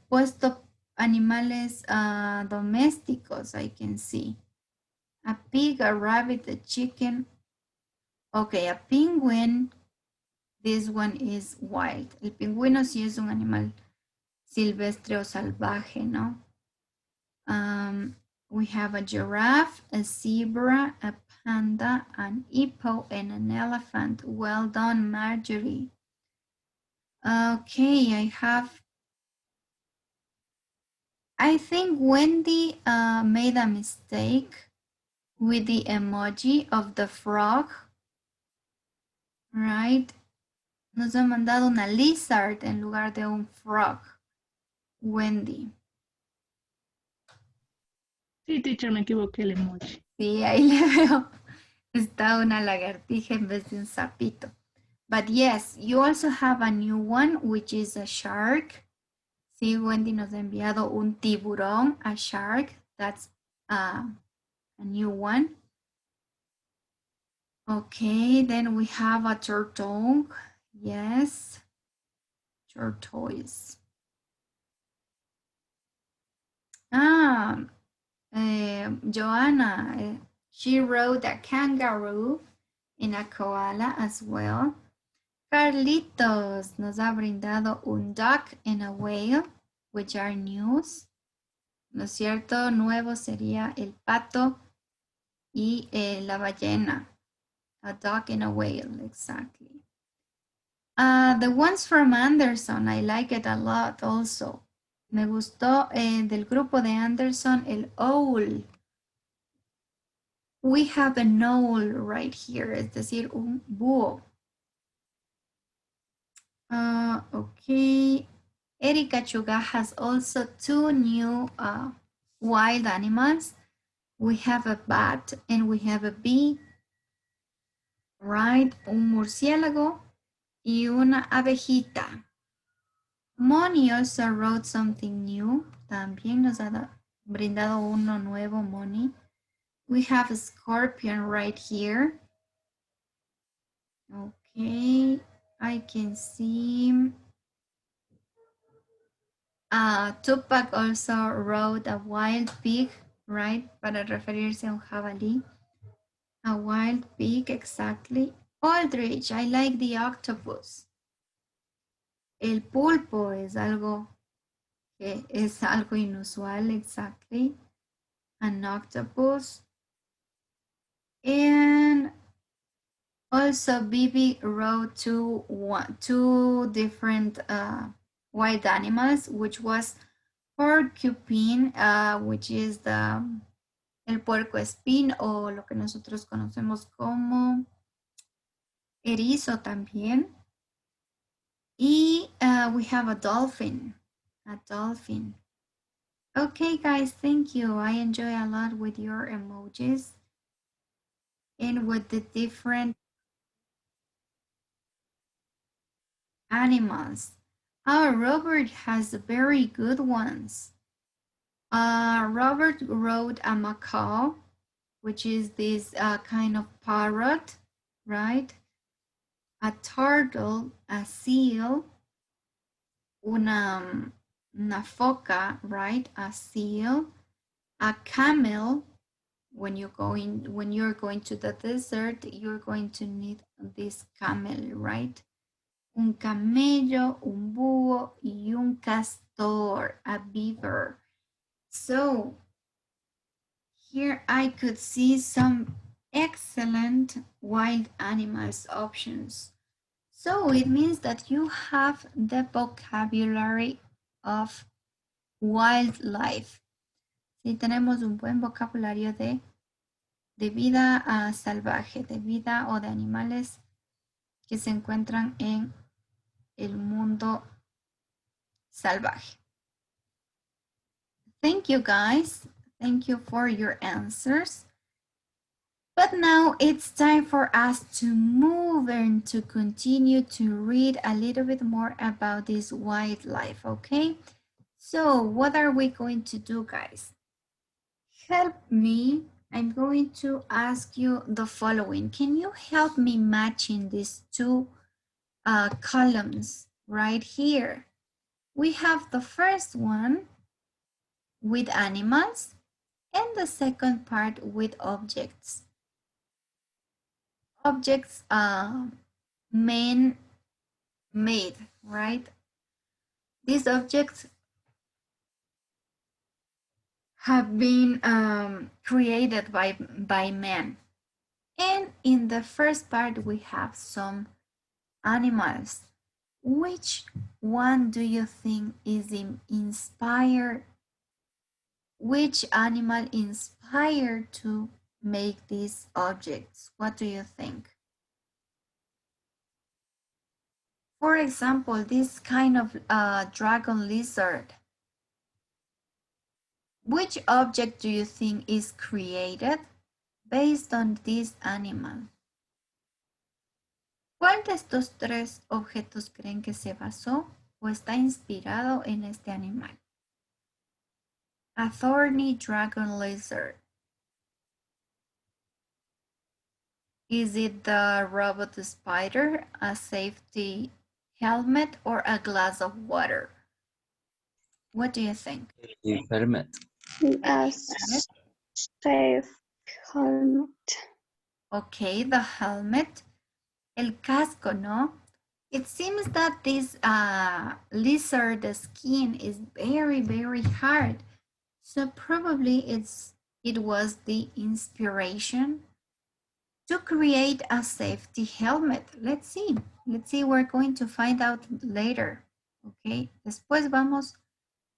puesto animales domésticos, I can see. A pig, a rabbit, a chicken. Okay, a penguin, This one is wild. El pingüino sí es un animal silvestre o salvaje, ¿no? We have a giraffe, a zebra, a panda, an hippo, and an elephant. Well done, Marjorie. Okay, I think Wendy made a mistake with the emoji of the frog, right? Nos ha mandado una lizard en lugar de un frog. Wendy. Sí, teacher, me equivoqué el emoji. Sí, ahí le veo. Está una lagartija en vez de un sapito. But yes, you also have a new one, which is a shark. Sí, Wendy nos ha enviado un tiburón, a shark. That's a new one. Okay, then we have a turtle. Yes, tortoise. Joanna, she wrote a kangaroo and a koala as well. Carlitos nos ha brindado un duck and a whale, which are news. ¿No es cierto? Nuevo sería el pato y la ballena. A duck and a whale, exactly. The ones from Anderson, I like it a lot also. Me gustó del grupo de Anderson, el owl. We have an owl right here, es decir, un búho. Okay. Erika Chuga has also two new wild animals. We have a bat and we have a bee, right? Un murciélago y una abejita. Moni also wrote something new. También nos ha brindado uno nuevo, Moni. We have a scorpion right here. Okay, I can see. Tupac also wrote a wild pig, right? Para referirse a un jabalí. A wild pig, exactly. Aldrich, I like the octopus. El pulpo es algo que es algo inusual, exactly. An octopus. And also Bibi wrote two different wild animals, which was porcupine, which is el puercoespín o lo que nosotros conocemos como erizo también. Y we have a dolphin. A dolphin. Okay, guys, thank you. I enjoy a lot with your emojis and with the different animals. Robert has very good ones. Robert wrote a macaw, which is this kind of parrot, right? A turtle, a seal, una foca, right? A seal, a camel. When you're going to the desert, you're going to need this camel, right? Un camello, un búho, y un castor, a beaver. So here I could see some excellent wild animals options. So it means that you have the vocabulary of wildlife. Sí, tenemos un buen vocabulario de vida salvaje, de vida o de animales que se encuentran en el mundo salvaje. Thank you, guys. Thank you for your answers. But now it's time for us to move and to continue to read a little bit more about this wildlife, okay? So what are we going to do, guys? Help me. I'm going to ask you the following. Can you help me matching these two columns right here? We have the first one with animals and the second part with objects. Objects, men made, right? These objects have been created by man. And in the first part, we have some animals. Which one do you think is inspired? Which animal inspired to make these objects? What do you think? For example, this kind of dragon lizard. Which object do you think is created based on this animal? ¿Cuál de estos tres objetos creen que se basó o está inspirado en este animal? A thorny dragon lizard. Is it the robot spider, a safety helmet, or a glass of water? What do you think? The helmet. A safe helmet. Okay, the helmet. El casco, no? It seems that this lizard skin is very, very hard. So probably it was the inspiration to create a safety helmet. Let's see. We're going to find out later. Okay. Después vamos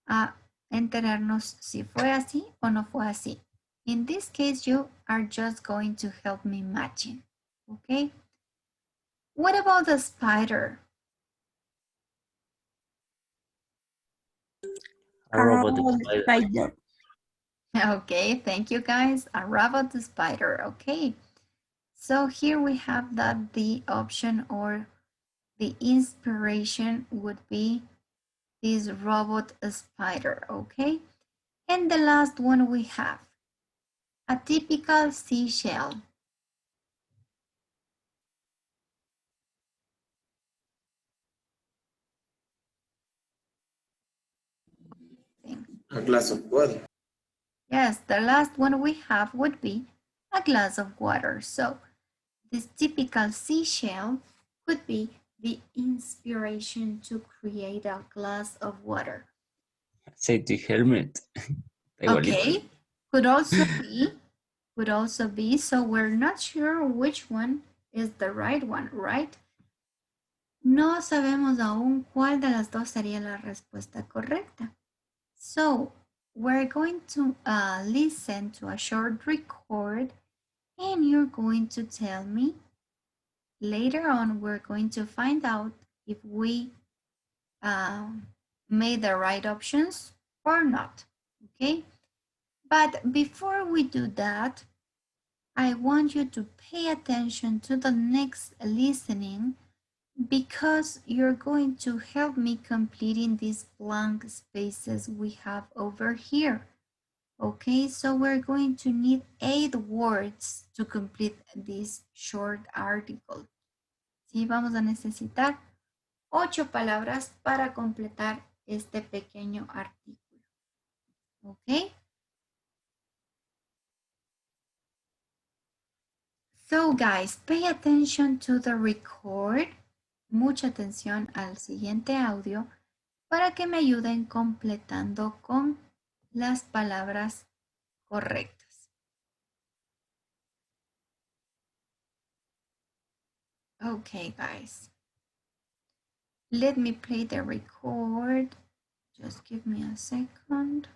a enterarnos si fue así o no fue así. In this case, you are just going to help me matching. Okay. What about the spider? A robot spider. Okay, thank you guys. A robot spider. Okay. So here we have that the option or the inspiration would be this robot spider. Okay. And the last one we have a typical seashell. A glass of water. Yes, the last one we have would be a glass of water. So this typical seashell could be the inspiration to create a glass of water. Safety helmet. Okay, could also be. So we're not sure which one is the right one, right? No sabemos aún cuál de las dos sería la respuesta correcta. So we're going to listen to a short record and you're going to tell me. Later on, we're going to find out if we made the right options or not, okay? But before we do that, I want you to pay attention to the next listening because you're going to help me completing these blank spaces we have over here. Okay, so we're going to need 8 words to complete this short article. Sí, vamos a necesitar 8 palabras para completar este pequeño artículo. Okay. So guys, pay attention to the record. Mucha atención al siguiente audio para que me ayuden completando con las palabras correctas. Okay, guys. Let me play the record. Just give me a second.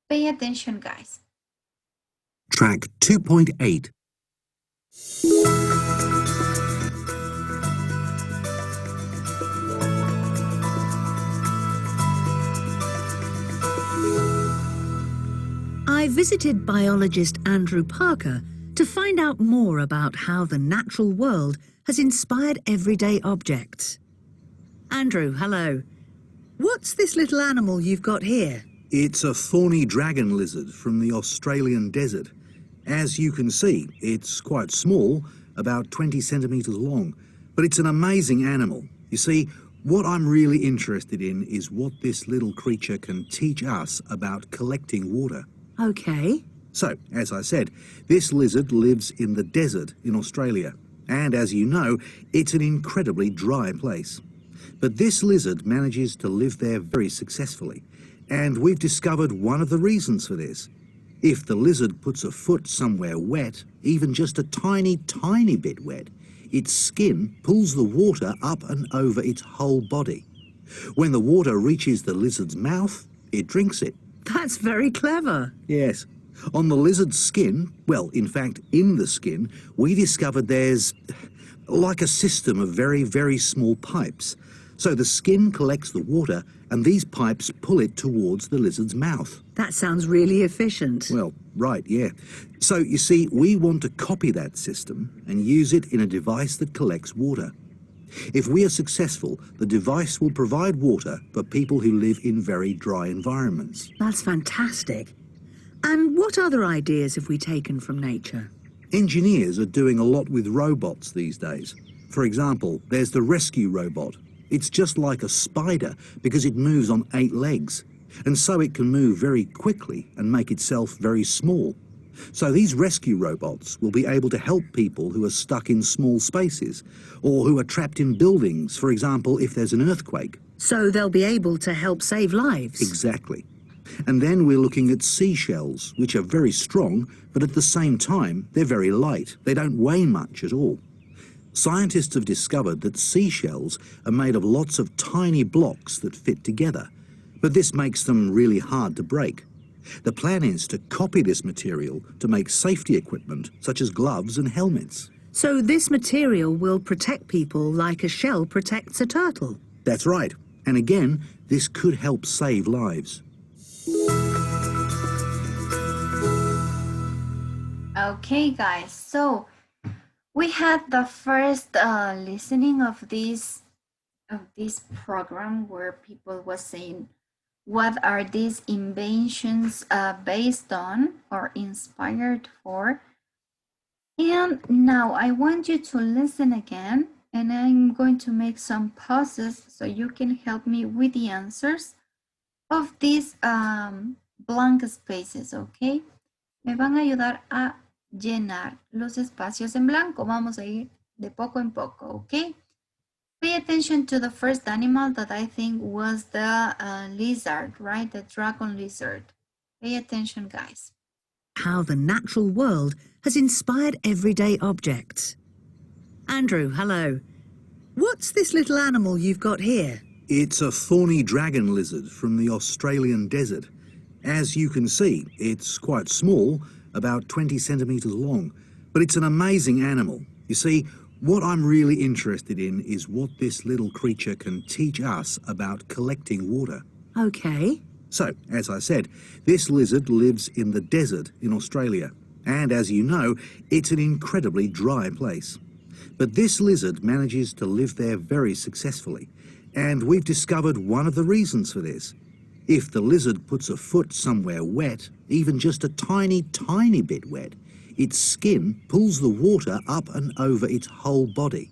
Pay attention, guys. Track 2.8. I visited biologist Andrew Parker to find out more about how the natural world has inspired everyday objects. Andrew, hello. What's this little animal you've got here? It's a thorny dragon lizard from the Australian desert. As you can see, it's quite small, about 20 centimetres long, but it's an amazing animal. You see, what I'm really interested in is what this little creature can teach us about collecting water. Okay. So, as I said, this lizard lives in the desert in Australia. And as you know, it's an incredibly dry place. But this lizard manages to live there very successfully. And we've discovered one of the reasons for this. If the lizard puts a foot somewhere wet, even just a tiny, tiny bit wet, its skin pulls the water up and over its whole body. When the water reaches the lizard's mouth, it drinks it. That's very clever. Yes. On the lizard's skin, well, in fact, in the skin, we discovered there's like a system of very, very small pipes. So the skin collects the water and these pipes pull it towards the lizard's mouth. That sounds really efficient. Well, right, yeah. So, you see, we want to copy that system and use it in a device that collects water. If we are successful, the device will provide water for people who live in very dry environments. That's fantastic. And what other ideas have we taken from nature? Engineers are doing a lot with robots these days. For example, there's the rescue robot. It's just like a spider because it moves on 8 legs. And so it can move very quickly and make itself very small. So these rescue robots will be able to help people who are stuck in small spaces or who are trapped in buildings, for example, if there's an earthquake. So they'll be able to help save lives. Exactly. And then we're looking at seashells, which are very strong, but at the same time, they're very light. They don't weigh much at all. Scientists have discovered that seashells are made of lots of tiny blocks that fit together, but this makes them really hard to break. The plan is to copy this material to make safety equipment, such as gloves and helmets. So this material will protect people like a shell protects a turtle. That's right. And again, this could help save lives. Okay, guys, so we had the first listening of this program where people was saying what are these inventions based on or inspired for. And now I want you to listen again, and I'm going to make some pauses so you can help me with the answers of these blank spaces, okay? Me van a ayudar a llenar los espacios en blanco. Vamos a ir de poco en poco, okay? Pay attention to the first animal that I think was the lizard, right? The dragon lizard. Pay attention, guys. How the natural world has inspired everyday objects. Andrew, hello. What's this little animal you've got here? It's a thorny dragon lizard from the Australian desert. As you can see, it's quite small, about 20 centimetres long, but it's an amazing animal. You see, what I'm really interested in is what this little creature can teach us about collecting water. Okay. So, as I said, this lizard lives in the desert in Australia. And as you know, it's an incredibly dry place. But this lizard manages to live there very successfully. And we've discovered one of the reasons for this. If the lizard puts a foot somewhere wet, even just a tiny, tiny bit wet, its skin pulls the water up and over its whole body.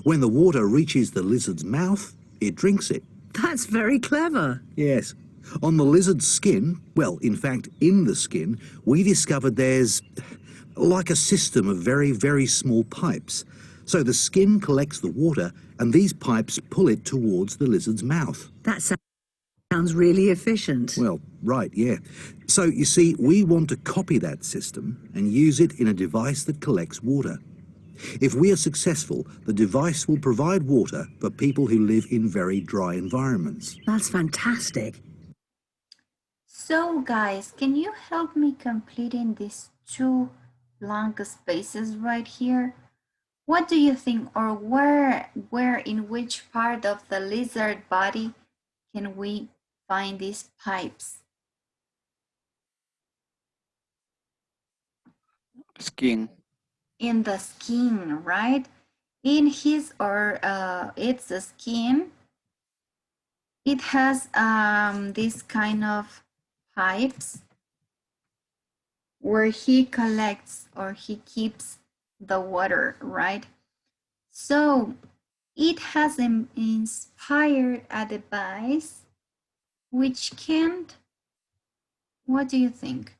When the water reaches the lizard's mouth, it drinks it. That's very clever. Yes. On the lizard's skin, well, in fact, in the skin, we discovered there's like a system of very, very small pipes. So the skin collects the water and these pipes pull it towards the lizard's mouth. That sounds really efficient. Well, right, yeah. So, you see, we want to copy that system and use it in a device that collects water. If we are successful, the device will provide water for people who live in very dry environments. That's fantastic. So, guys, can you help me completing these 2 blank spaces right here? What do you think, or where in which part of the lizard body can we find these pipes? Skin. In the skin, right? In his or its skin, it has this kind of pipes where he collects or he keeps the water, right? So it has inspired a device which can't, what do you think?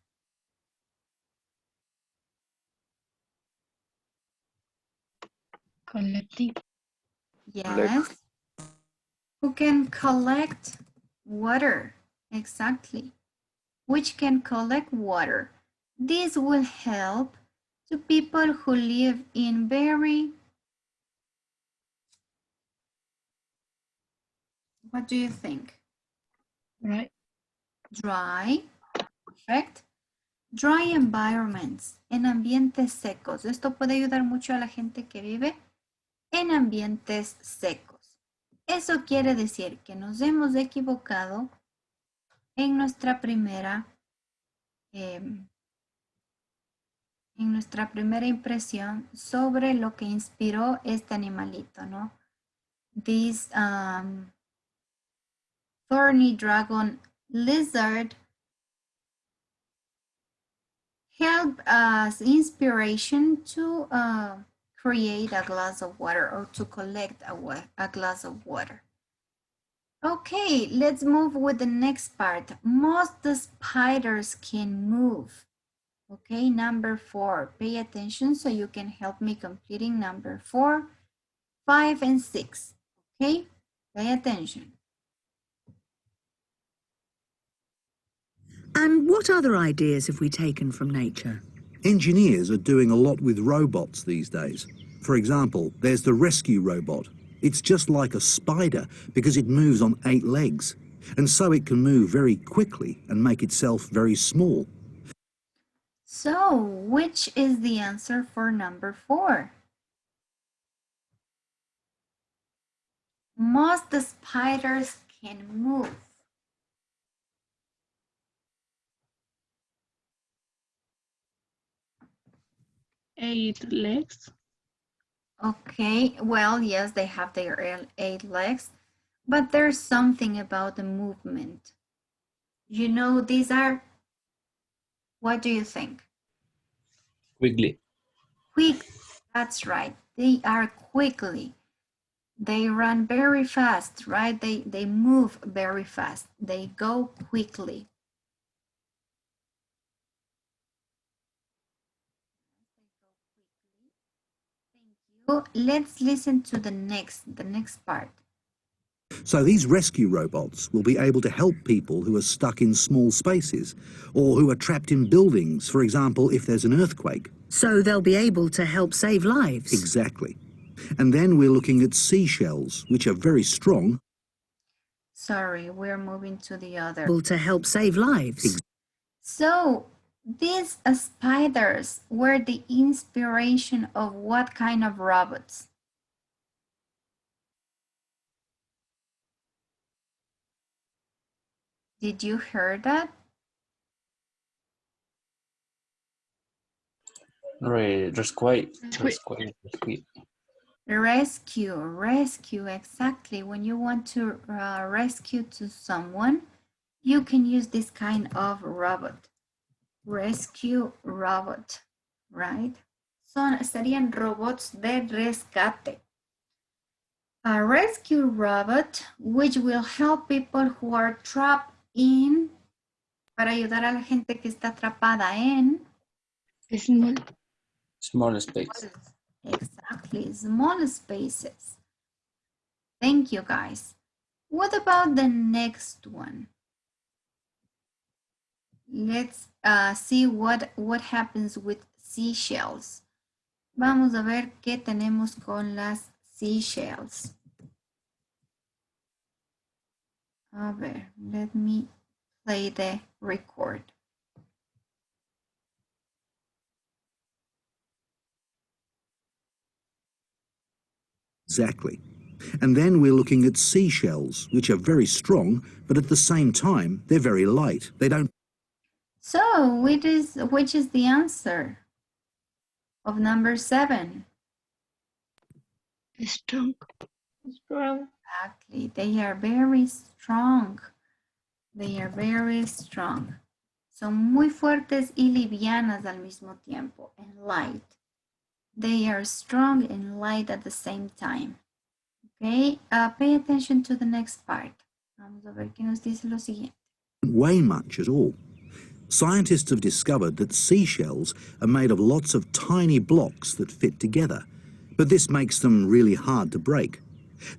Collecting. Yes. Who can collect water? Exactly. Which can collect water. This will help to people who live in very, what do you think? Right. Dry, correct? Dry environments, en ambientes secos. Esto puede ayudar mucho a la gente que vive en ambientes secos. Eso quiere decir que nos hemos equivocado en nuestra primera impresión sobre lo que inspiró este animalito, ¿no? This thorny dragon lizard helped as inspiration to create a glass of water or to collect a glass of water. Okay, let's move with the next part. Most spiders can move. Okay, number 4. Pay attention so you can help me completing number 4, 5, and 6. Okay, pay attention. And what other ideas have we taken from nature? Engineers are doing a lot with robots these days. For example, there's the rescue robot. It's just like a spider because it moves on 8 legs, and so it can move very quickly and make itself very small. So, which is the answer for number 4? Most spiders can move. Eight legs. Okay, well, yes, they have their 8 legs, but there's something about the movement. You know, these are, what do you think? Quickly. Quick, that's right. They are quickly. They run very fast, right? They move very fast. They go quickly. Let's listen to the next part. So these rescue robots will be able to help people who are stuck in small spaces or who are trapped in buildings, for example, if there's an earthquake. So they'll be able to help save lives. Exactly. And then we're looking at seashells, which are very strong. Sorry, we're moving to the other. Able to help save lives. So these spiders were the inspiration of what kind of robots? Did you hear that? Rescue, exactly. When you want to rescue to someone, you can use this kind of robot. Rescue robot, right? Serían robots de rescate. A rescue robot which will help people who are trapped in, para ayudar a la gente que está atrapada en Small space. Exactly, small spaces. Thank you, guys. What about the next one? Let's see what happens with seashells. Vamos a ver qué tenemos con las seashells. A ver, let me play the record. Exactly. And then we're looking at seashells, which are very strong, but at the same time, they're very light. They don't. So, which is the answer of number 7? Strong. Exactly. They are very strong. They are very strong. Son muy fuertes y livianas al mismo tiempo, and light. They are strong and light at the same time. Okay, pay attention to the next part. Vamos a ver qué nos dice lo siguiente. Weigh much at all. Scientists have discovered that seashells are made of lots of tiny blocks that fit together, But this makes them really hard to break.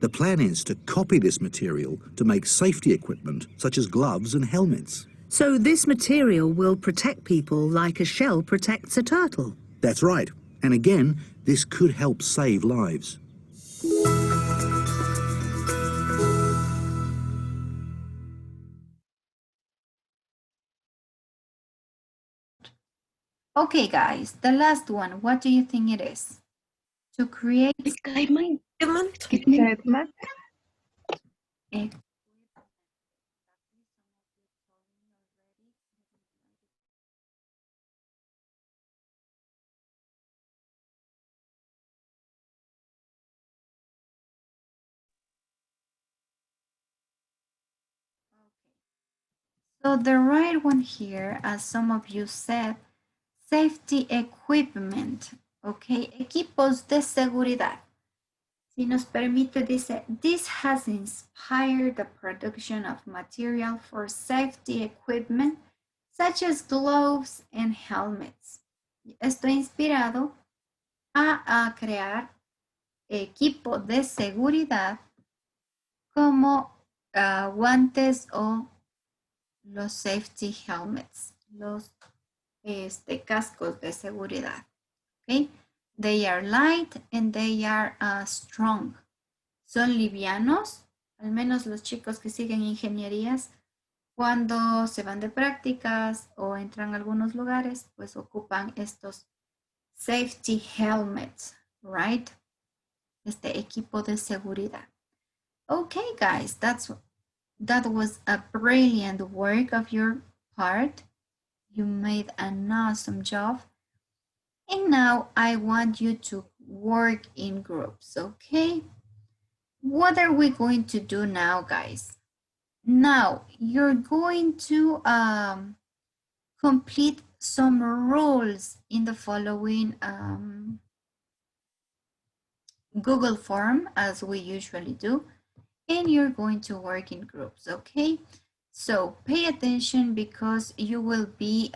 The plan is to copy this material to make safety equipment such as gloves and helmets. So this material will protect people like a shell protects a turtle. That's right. And again, this could help save lives. Okay, guys, the last one. What do you think it is? To create Equipment. a So the right one here, as some of you said, safety equipment, okay, equipos de seguridad. Si nos permite, dice, this has inspired the production of material for safety equipment, such as gloves and helmets. Esto ha inspirado a crear equipo de seguridad como guantes o los safety helmets, los cascos de seguridad. Okay, they are light and they are strong. Son livianos, al menos los chicos que siguen ingenierías, cuando se van de prácticas o entran a algunos lugares, pues ocupan estos safety helmets, right? Este equipo de seguridad. Okay, guys, that was a brilliant work of your part. You made an awesome job. And now I want you to work in groups, okay? What are we going to do now, guys? Now, you're going to complete some rules in the following Google form, as we usually do, and you're going to work in groups, okay? So pay attention because you will be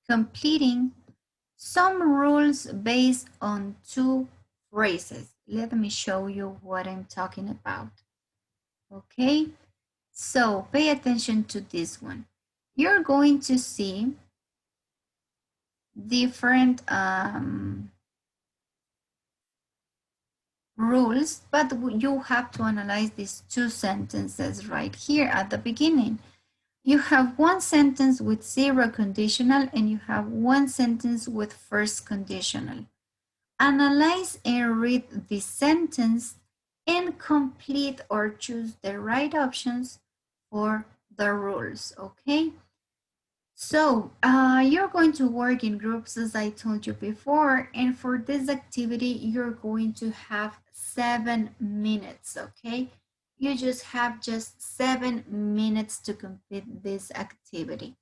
completing some rules based on 2 phrases. Let me show you what I'm talking about. Okay, so pay attention to this one. You're going to see different rules, but you have to analyze these 2 sentences right here at the beginning. You have 1 sentence with 0 conditional and you have 1 sentence with first conditional. Analyze and read the sentence and complete or choose the right options for the rules, okay? So you're going to work in groups as I told you before, and for this activity, you're going to have 7 minutes, okay? You just have 7 minutes to complete this activity.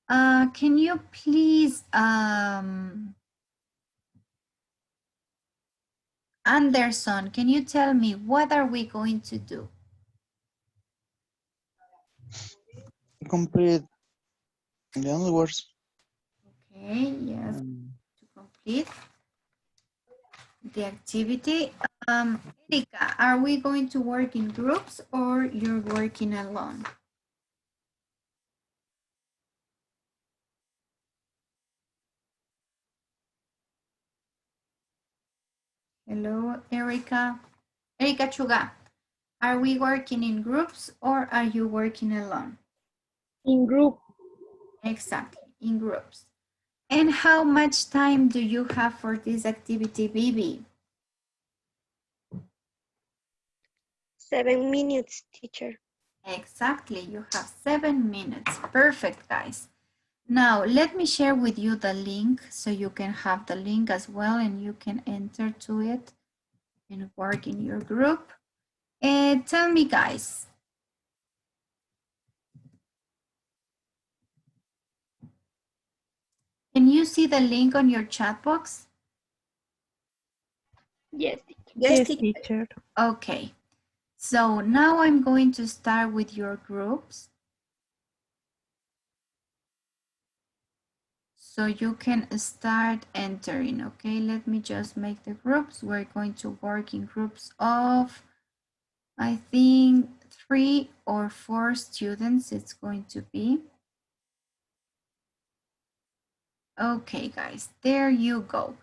Can you please, Anderson, can you tell me what are we going to do? Complete the only words. Okay, yes, to complete the activity. Erika, are we going to work in groups or you're working alone? Hello, Erika. Erika Chuga, are we working in groups or are you working alone? In group. Exactly, in groups. And how much time do you have for this activity, Bibi? 7 minutes, teacher. Exactly, you have 7 minutes. Perfect, guys. Now, let me share with you the link so you can have the link as well and you can enter to it and work in your group. And tell me, guys. Can you see the link on your chat box? Yes, teacher. Yes, teacher. Okay. So now I'm going to start with your groups. so you can start entering. Okay, let me just make the groups. We're going to work in groups of, I think, 3 or 4 students it's going to be. Okay, guys, there you go.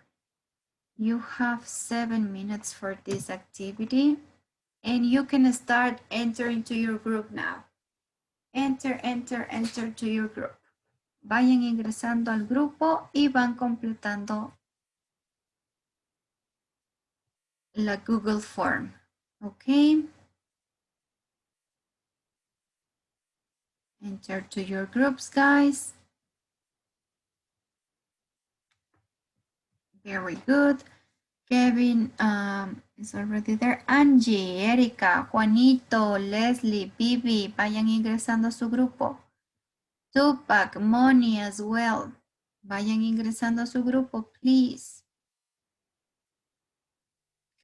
You have 7 minutes for this activity and you can start entering to your group now. Enter to your group. Vayan ingresando al grupo y van completando la Google Form. Okay. Enter to your groups, guys. Very good. Kevin is already there. Angie, Erika, Juanito, Leslie, Bibi, vayan ingresando a su grupo. Tupac, Moni as well. Vayan ingresando a su grupo, please.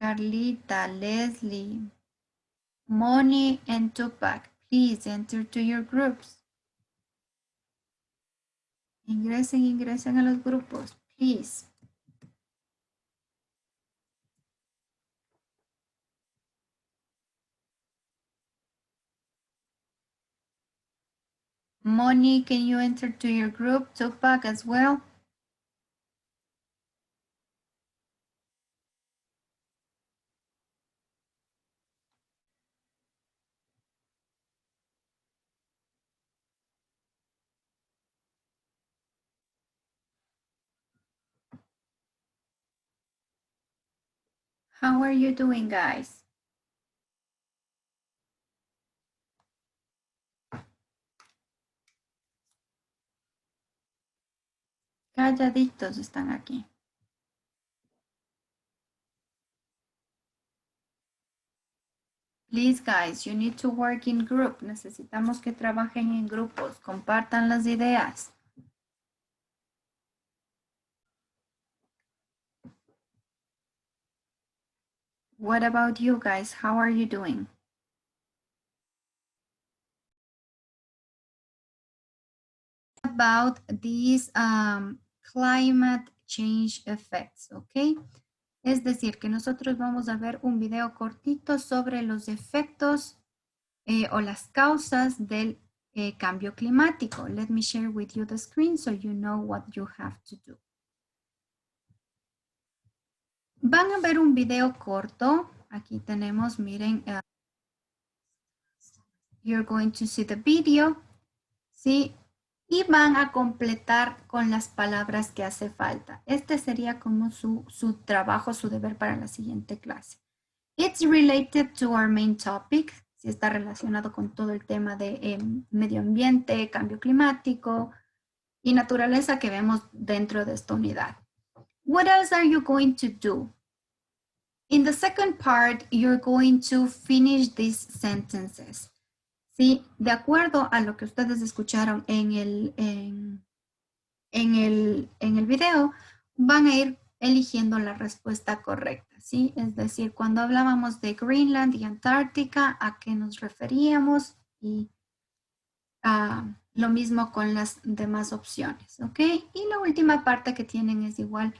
Carlita, Leslie, Moni, and Tupac, please enter to your groups. Ingresen a los grupos, please. Moni, can you enter to your group? Tupac as well. How are you doing, guys? Calladitos están aquí. Please, guys, you need to work in group. Necesitamos que trabajen en grupos. Compartan las ideas. What about you guys? How are you doing? About these climate change effects, ¿ok? Es decir, que nosotros vamos a ver un video cortito sobre los efectos o las causas del cambio climático. Let me share with you the screen so you know what you have to do. Van a ver un video corto. Aquí tenemos, miren, you're going to see the video, ¿sí? Y van a completar con las palabras que hace falta. Este sería como su trabajo, su deber para la siguiente clase. It's related to our main topic. Sí, está relacionado con todo el tema de medio ambiente, cambio climático y naturaleza que vemos dentro de esta unidad. What else are you going to do? In the second part, you're going to finish these sentences. ¿Sí? De acuerdo a lo que ustedes escucharon en el video, van a ir eligiendo la respuesta correcta, ¿sí? Es decir, cuando hablábamos de Greenland y Antártica, ¿a qué nos referíamos? Y lo mismo con las demás opciones, ¿ok? Y la última parte que tienen es igual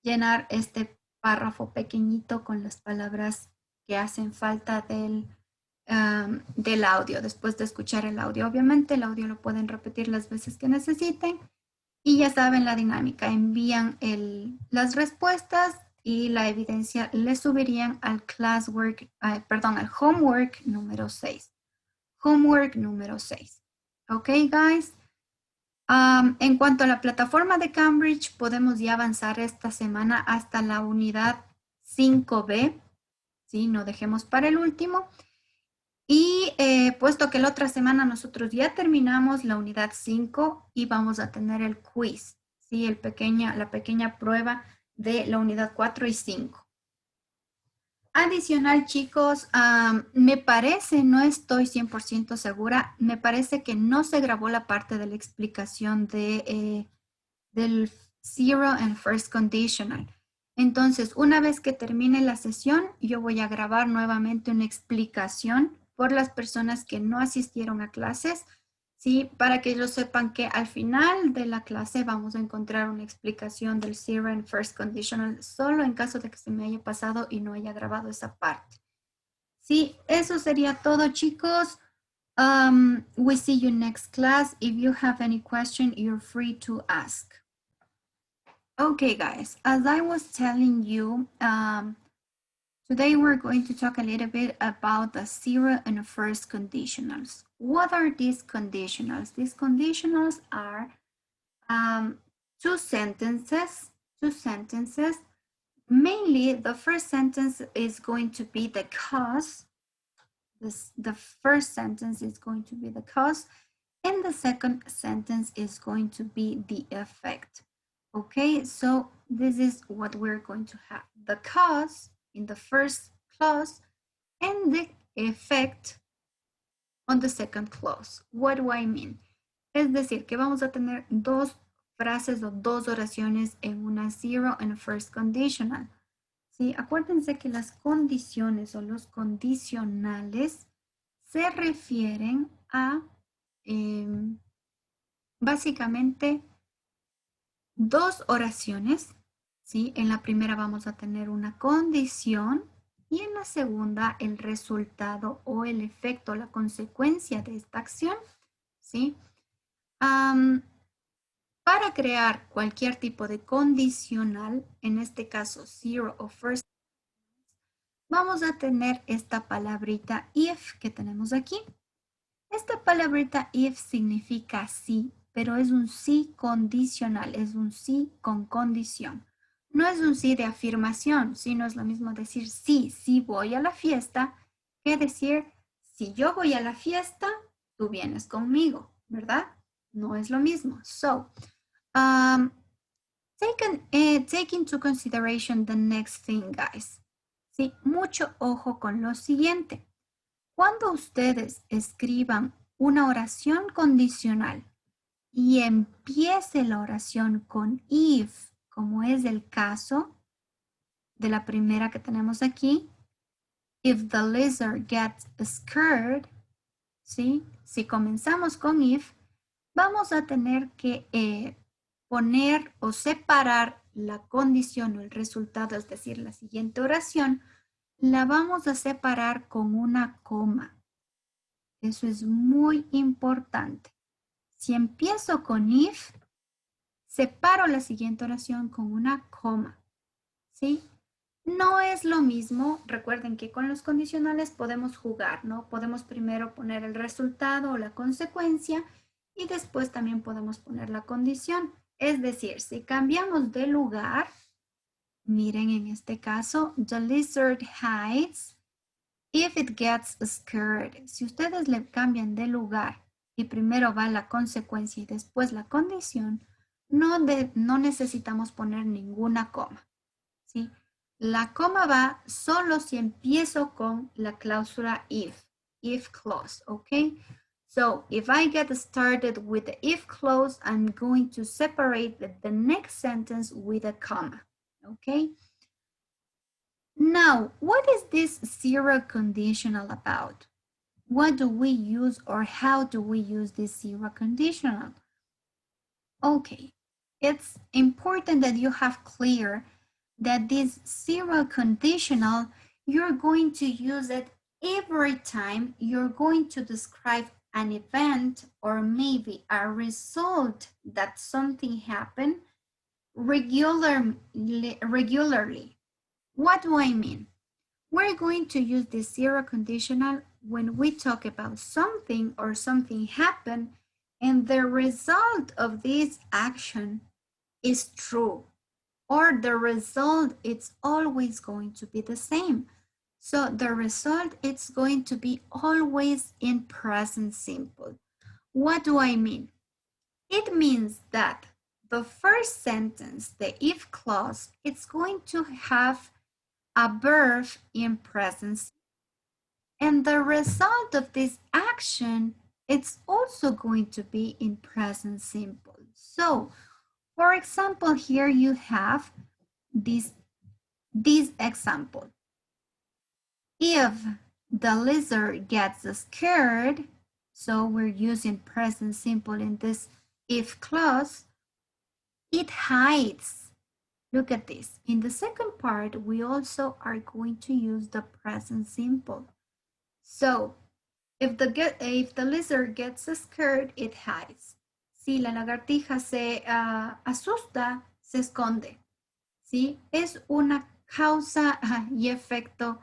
llenar este párrafo pequeñito con las palabras que hacen falta del audio, después de escuchar el audio. Obviamente el audio lo pueden repetir las veces que necesiten y ya saben la dinámica, envían las respuestas y la evidencia le subirían al al homework número 6. Homework número 6. Ok, guys. En cuanto a la plataforma de Cambridge, podemos ya avanzar esta semana hasta la unidad 5B. ¿Sí? No dejemos para el último. Y puesto que la otra semana nosotros ya terminamos la unidad 5 y vamos a tener el quiz, ¿sí? La pequeña prueba de la unidad 4 y 5. Adicional, chicos, me parece, no estoy 100% segura, me parece que no se grabó la parte de la explicación del Zero and First Conditional. Entonces, una vez que termine la sesión, yo voy a grabar nuevamente una explicación por las personas que no asistieron a clases, Sí, para que ellos sepan que al final de la clase vamos a encontrar una explicación del zero and first conditional, solo en caso de que se me haya pasado y no haya grabado esa parte. Sí, eso sería todo, chicos. We see you next class. If you have any question, you're free to ask. Okay, guys, as I was telling you, today we're going to talk a little bit about the zero and first conditionals. What are these conditionals? These conditionals are two sentences. Mainly, the first sentence is going to be the cause. The first sentence is going to be the cause, and the second sentence is going to be the effect. Okay, so this is what we're going to have. The cause in the first clause and the effect on the second clause. What do I mean? Es decir, que vamos a tener dos frases o dos oraciones en una zero and first conditional. Sí, acuérdense que las condiciones o los condicionales se refieren a básicamente dos oraciones. ¿Sí? En la primera vamos a tener una condición y en la segunda el resultado o el efecto, la consecuencia de esta acción. ¿Sí? Para crear cualquier tipo de condicional, en este caso zero o first, vamos a tener esta palabrita if que tenemos aquí. Esta palabrita if significa sí, pero es un sí condicional, es un sí con condición. No es un sí de afirmación, sino es lo mismo decir sí, sí voy a la fiesta, que decir si yo voy a la fiesta, tú vienes conmigo, ¿verdad? No es lo mismo. So, take into consideration the next thing, guys. Sí, mucho ojo con lo siguiente. Cuando ustedes escriban una oración condicional y empiece la oración con if, como es el caso de la primera que tenemos aquí, if the lizard gets scared, ¿sí? Si comenzamos con if, vamos a tener que poner o separar la condición o el resultado, es decir, la siguiente oración, la vamos a separar con una coma. Eso es muy importante. Si empiezo con if, separo la siguiente oración con una coma. ¿Sí? No es lo mismo, recuerden que con los condicionales podemos jugar, ¿no? Podemos primero poner el resultado o la consecuencia y después también podemos poner la condición. Es decir, si cambiamos de lugar, miren en este caso, the lizard hides if it gets scared. Si ustedes le cambian de lugar y primero va la consecuencia y después la condición, no necesitamos poner ninguna coma, ¿sí? La coma va solo si empiezo con la cláusula if clause, ¿ok? So, if I get started with the if clause, I'm going to separate the next sentence with a comma, ¿ok? Now, what is this zero conditional about? What do we use or how do we use this zero conditional? Okay, it's important that you have clear that this zero conditional, you're going to use it every time you're going to describe an event or maybe a result that something happened regularly. What do I mean? We're going to use this zero conditional when we talk about something or something happened and the result of this action is true, or the result is always going to be the same. So the result is going to be always in present simple. What do I mean? It means that the first sentence, the if clause, it's going to have a verb in present. And the result of this action, it's also going to be in present simple. So, for example, here you have this example. If the lizard gets scared, So we're using present simple in this if clause. It hides. Look at this. In the second part, we also are going to use the present simple. So if the lizard gets scared, it hides. Si la lagartija se asusta, se esconde. ¿Sí? Es una causa y efecto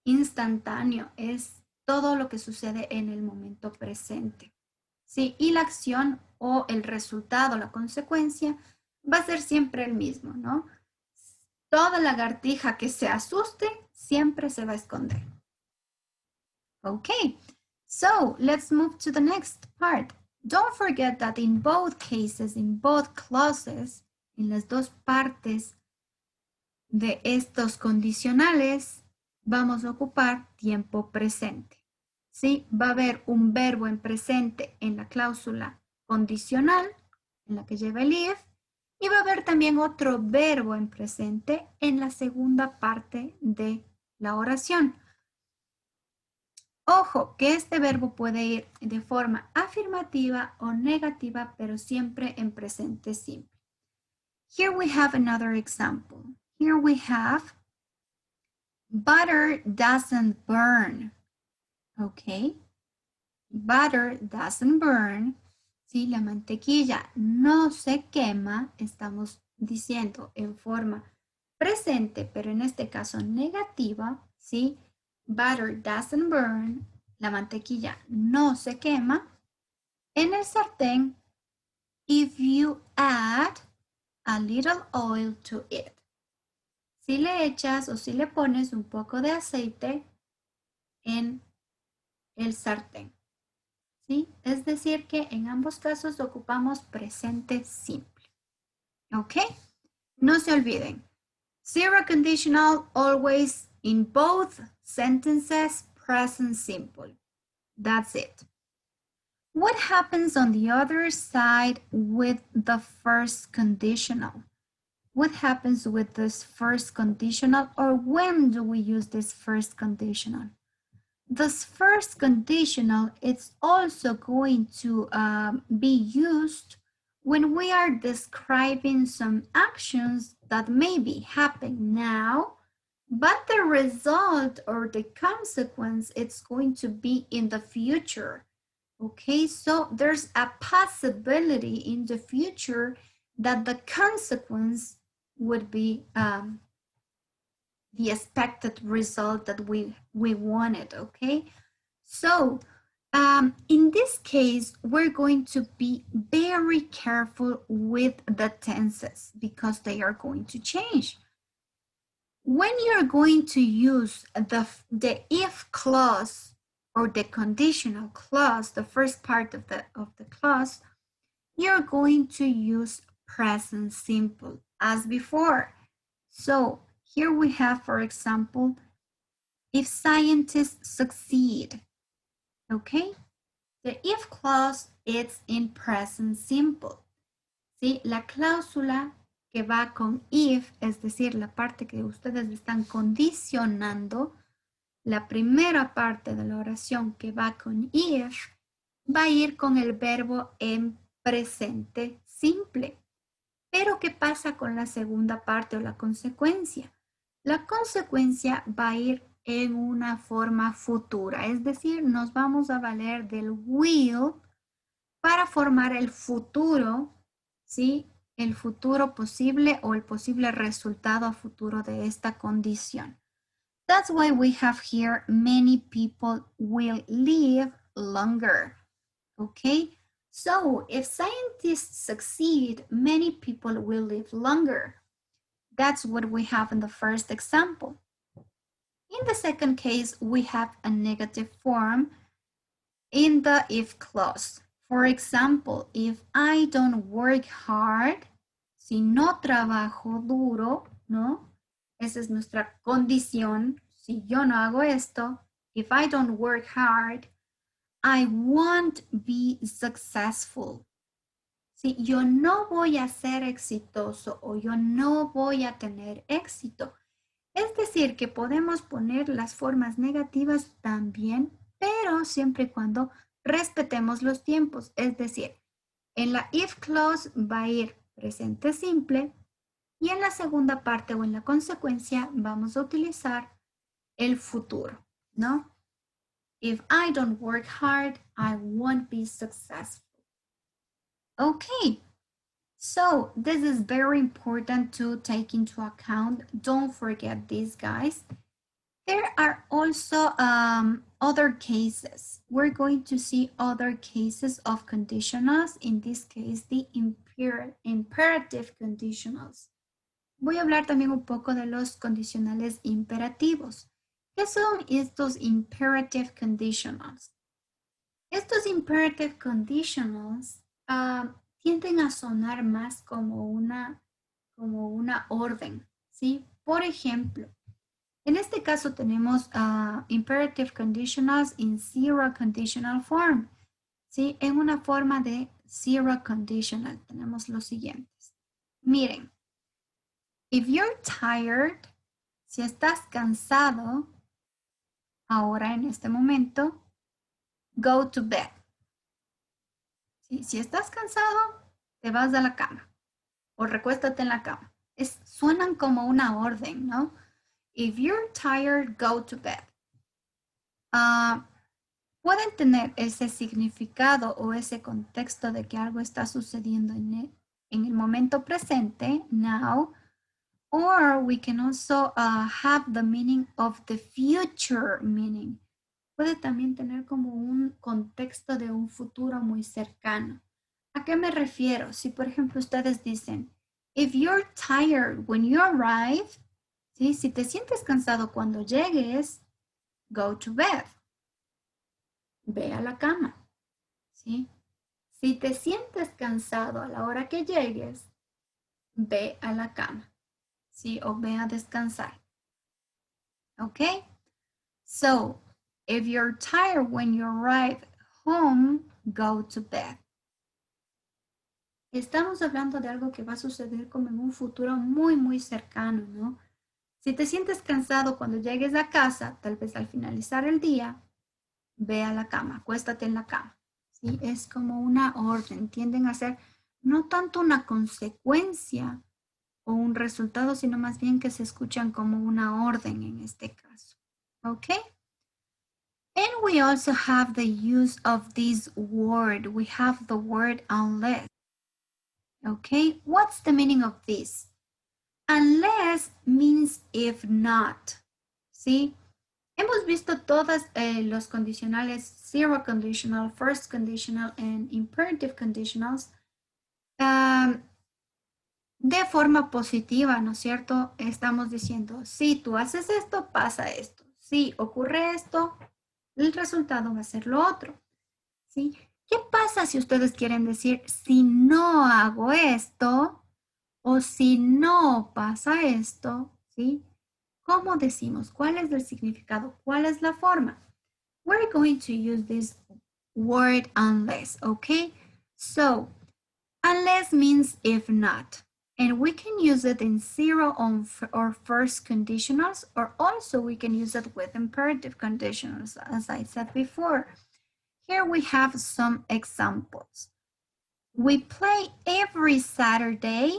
instantáneo. Es todo lo que sucede en el momento presente. ¿Sí? Y la acción o el resultado, la consecuencia, va a ser siempre el mismo, ¿no? Toda lagartija que se asuste siempre se va a esconder. Okay, so let's move to the next part. Don't forget that in both cases, in both clauses, en las dos partes de estos condicionales, vamos a ocupar tiempo presente. ¿Sí? Va a haber un verbo en presente en la cláusula condicional, en la que lleva el if, y va a haber también otro verbo en presente en la segunda parte de la oración. Ojo, que este verbo puede ir de forma afirmativa o negativa, pero siempre en presente simple. Here we have another example. Here we have butter doesn't burn. Okay. Butter doesn't burn. Si la mantequilla no se quema, estamos diciendo en forma presente, pero en este caso negativa, ¿sí? Butter doesn't burn. La mantequilla no se quema. En el sartén, if you add a little oil to it. Si le echas o si le pones un poco de aceite en el sartén. ¿Sí? Es decir que en ambos casos ocupamos presente simple. ¿Ok? No se olviden. Zero conditional always in both sentences, present simple. That's it. What happens on the other side with the first conditional? What happens with this first conditional, or when do we use this first conditional? This first conditional is also going to be used when we are describing some actions that maybe happen now, but the result or the consequence, it's going to be in the future. Okay, so there's a possibility in the future that the consequence would be the expected result that we wanted, okay? So in this case, we're going to be very careful with the tenses because they are going to change. When you're going to use the if clause or the conditional clause, the first part of the clause, you're going to use present simple as before. So here we have, for example, if scientists succeed, okay? The if clause is in present simple. ¿Sí? La cláusula que va con if, es decir, la parte que ustedes están condicionando, la primera parte de la oración que va con if, va a ir con el verbo en presente simple. Pero ¿qué pasa con la segunda parte o la consecuencia? La consecuencia va a ir en una forma futura, es decir, nos vamos a valer del will para formar el futuro, ¿sí? El futuro posible o el posible resultado futuro de esta condición. That's why we have here many people will live longer, okay? So if scientists succeed, many people will live longer. That's what we have in the first example. In the second case, we have a negative form in the if clause. For example, if I don't work hard, si no trabajo duro, ¿no? Esa es nuestra condición. Si yo no hago esto, if I don't work hard, I won't be successful. Si yo no voy a ser exitoso o yo no voy a tener éxito. Es decir, que podemos poner las formas negativas también, pero siempre y cuando respetemos los tiempos. Es decir, en la if clause va a ir presente simple y en la segunda parte o en la consecuencia vamos a utilizar el futuro, ¿no? If I don't work hard, I won't be successful. Okay, so this is very important to take into account. Don't forget this, guys. There are also other cases. We're going to see other cases of conditionals. In this case, the imperative conditionals. Voy a hablar también un poco de los condicionales imperativos. ¿Qué son estos imperative conditionals? Estos imperative conditionals tienden a sonar más como una orden, ¿sí? Por ejemplo, en este caso tenemos imperative conditionals in zero conditional form, ¿sí? En una forma de zero conditional tenemos los siguientes. Miren, if you're tired, si estás cansado, ahora en este momento, go to bed. ¿Sí? Si estás cansado, te vas a la cama o recuéstate en la cama. Suenan como una orden, ¿no? If you're tired, go to bed. Pueden tener ese significado o ese contexto de que algo está sucediendo en el momento presente, now, or we can also have the meaning of the future meaning. Puede también tener como un contexto de un futuro muy cercano. ¿A qué me refiero? Si por ejemplo ustedes dicen, if you're tired when you arrive, ¿sí? Si te sientes cansado cuando llegues, go to bed. Ve a la cama. ¿Sí? Si te sientes cansado a la hora que llegues, ve a la cama. ¿Sí? O ve a descansar. ¿Ok? So, if you're tired when you arrive home, go to bed. Estamos hablando de algo que va a suceder como en un futuro muy, muy cercano, ¿no? Si te sientes cansado cuando llegues a casa, tal vez al finalizar el día, ve a la cama, acuéstate en la cama. ¿Sí? Es como una orden, tienden a ser no tanto una consecuencia o un resultado, sino más bien que se escuchan como una orden en este caso. ¿Ok? And we also have the use of this word. We have the word unless. Okay, what's the meaning of this? Unless means if not. ¿Sí? Hemos visto todos los condicionales, zero conditional, first conditional, and imperative conditionals de forma positiva, ¿no es cierto? Estamos diciendo, si tú haces esto, pasa esto. Si ocurre esto, el resultado va a ser lo otro. ¿Sí? ¿Qué pasa si ustedes quieren decir, si no hago esto o si no pasa esto? ¿Sí? ¿Cómo decimos? ¿Cuál es el significado? ¿Cuál es la forma? We're going to use this word unless, okay? So, unless means if not. And we can use it in zero or first conditionals, or also we can use it with imperative conditionals, as I said before. Here we have some examples. We play every Saturday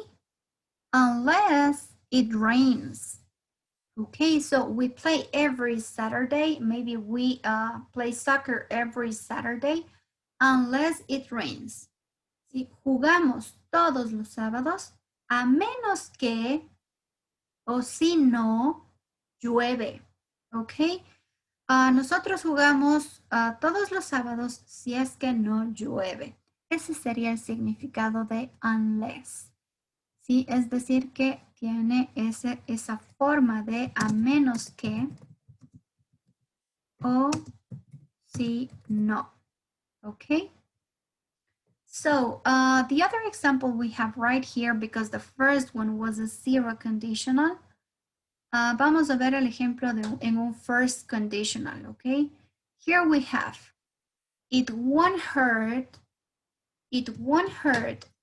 unless it rains. Okay, so we play every Saturday. Maybe we play soccer every Saturday unless it rains. ¿Sí? Jugamos todos los sábados a menos que o si no llueve. Okay. Nosotros jugamos todos los sábados si es que no llueve. Ese sería el significado de unless. ¿Sí? Es decir, que tiene esa forma de a menos que o si no. Okay? So, the other example we have right here, because the first one was a zero conditional, vamos a ver el ejemplo en un first conditional, okay? Here we have, it won't hurt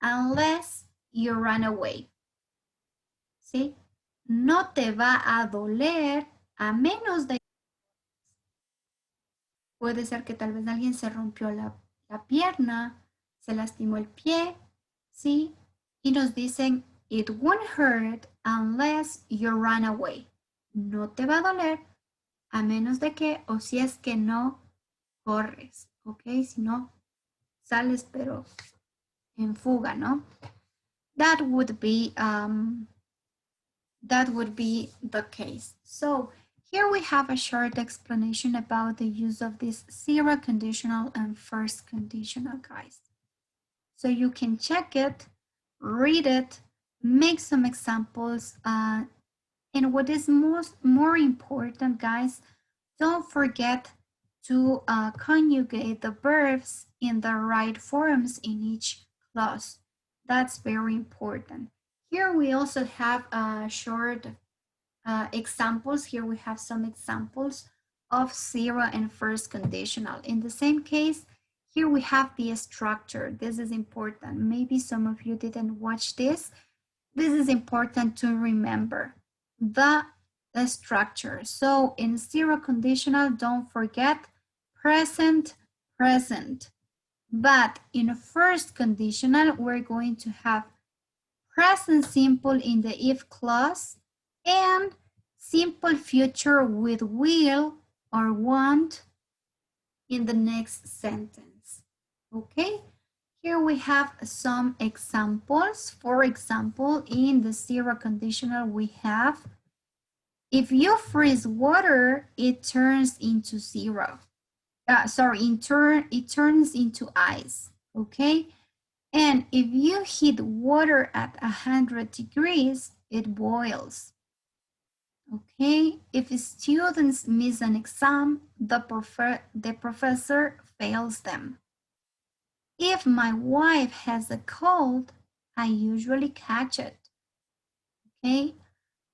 unless you run away. ¿Sí? No te va a doler a menos de Puede ser que tal vez alguien se rompió la pierna, se lastimó el pie, ¿sí? Y nos dicen, it won't hurt unless you run away. No te va a doler a menos de que, o si es que no corres, ¿ok? Si no, sales pero en fuga, ¿no? That would be the case. So here we have a short explanation about the use of this zero conditional and first conditional, guys. So you can check it, read it, make some examples, and what is more important, guys, don't forget to conjugate the verbs in the right forms in each clause. That's very important. Here we also have short examples. Here we have some examples of zero and first conditional. In the same case, here we have the structure. This is important. Maybe some of you didn't watch this. This is important to remember. The structure. So in zero conditional, don't forget present, present. But in first conditional, we're going to have present simple in the if clause and simple future with will or want in the next sentence. Okay, here we have some examples. For example, in the zero conditional, we have, if you freeze water, it turns into zero. It turns into ice. Okay, and if you heat water at 100 degrees, it boils. Okay, if students miss an exam, the professor fails them. If my wife has a cold, I usually catch it. Okay,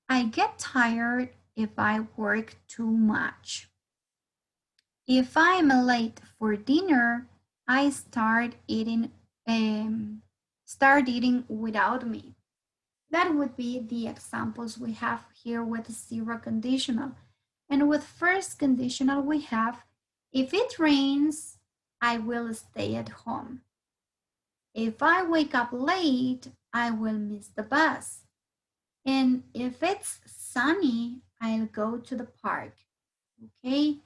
I get tired if I work too much. If I'm late for dinner, I start eating without me. That would be the examples we have here with zero conditional. And with first conditional, we have, if it rains, I will stay at home. If I wake up late, I will miss the bus. And if it's sunny, I'll go to the park. Okay?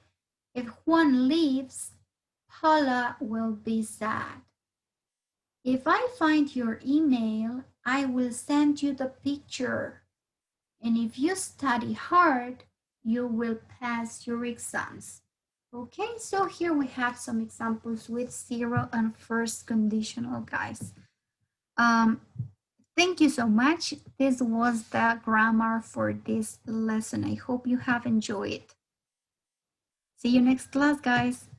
If Juan leaves, Paula will be sad. If I find your email, I will send you the picture. And if you study hard, you will pass your exams. Okay, so here we have some examples with zero and first conditional, guys. Thank you so much. This was the grammar for this lesson. I hope you have enjoyed it. See you next class, guys.